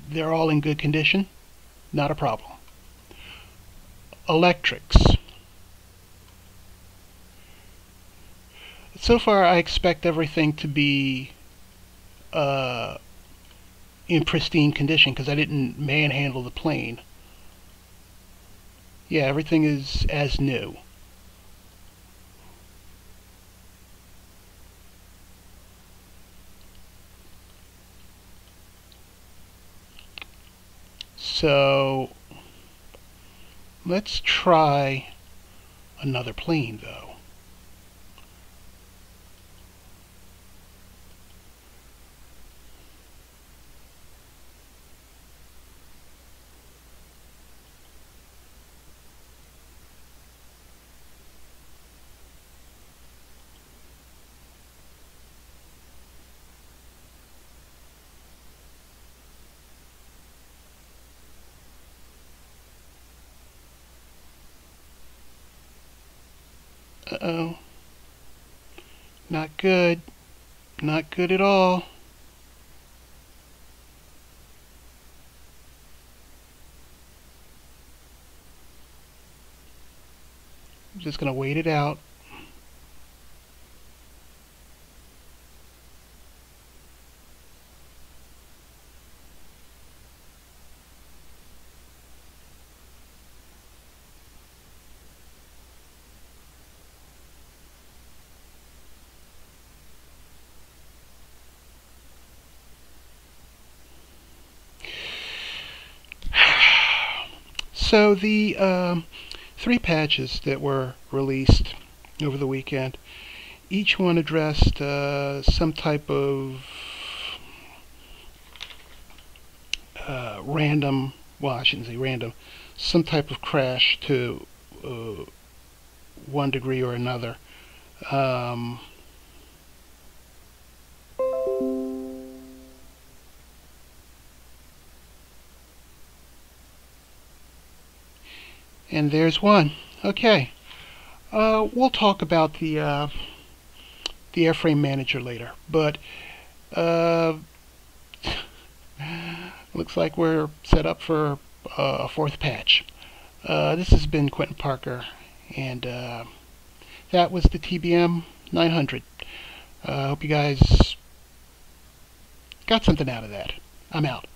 they're all in good condition. Not a problem. Electrics. So far, I expect everything to be in pristine condition because I didn't manhandle the plane. Yeah, everything is as new. So let's try another plane though. Uh-oh. Not good. Not good at all. I'm just going to wait it out. So the 3 patches that were released over the weekend, each one addressed some type of random, well, I shouldn't say random, some type of crash to one degree or another. And there's one. Okay. We'll talk about the Airframe Manager later, but looks like we're set up for a 4th patch. This has been Quentin Parker, and that was the TBM 900. I hope you guys got something out of that. I'm out.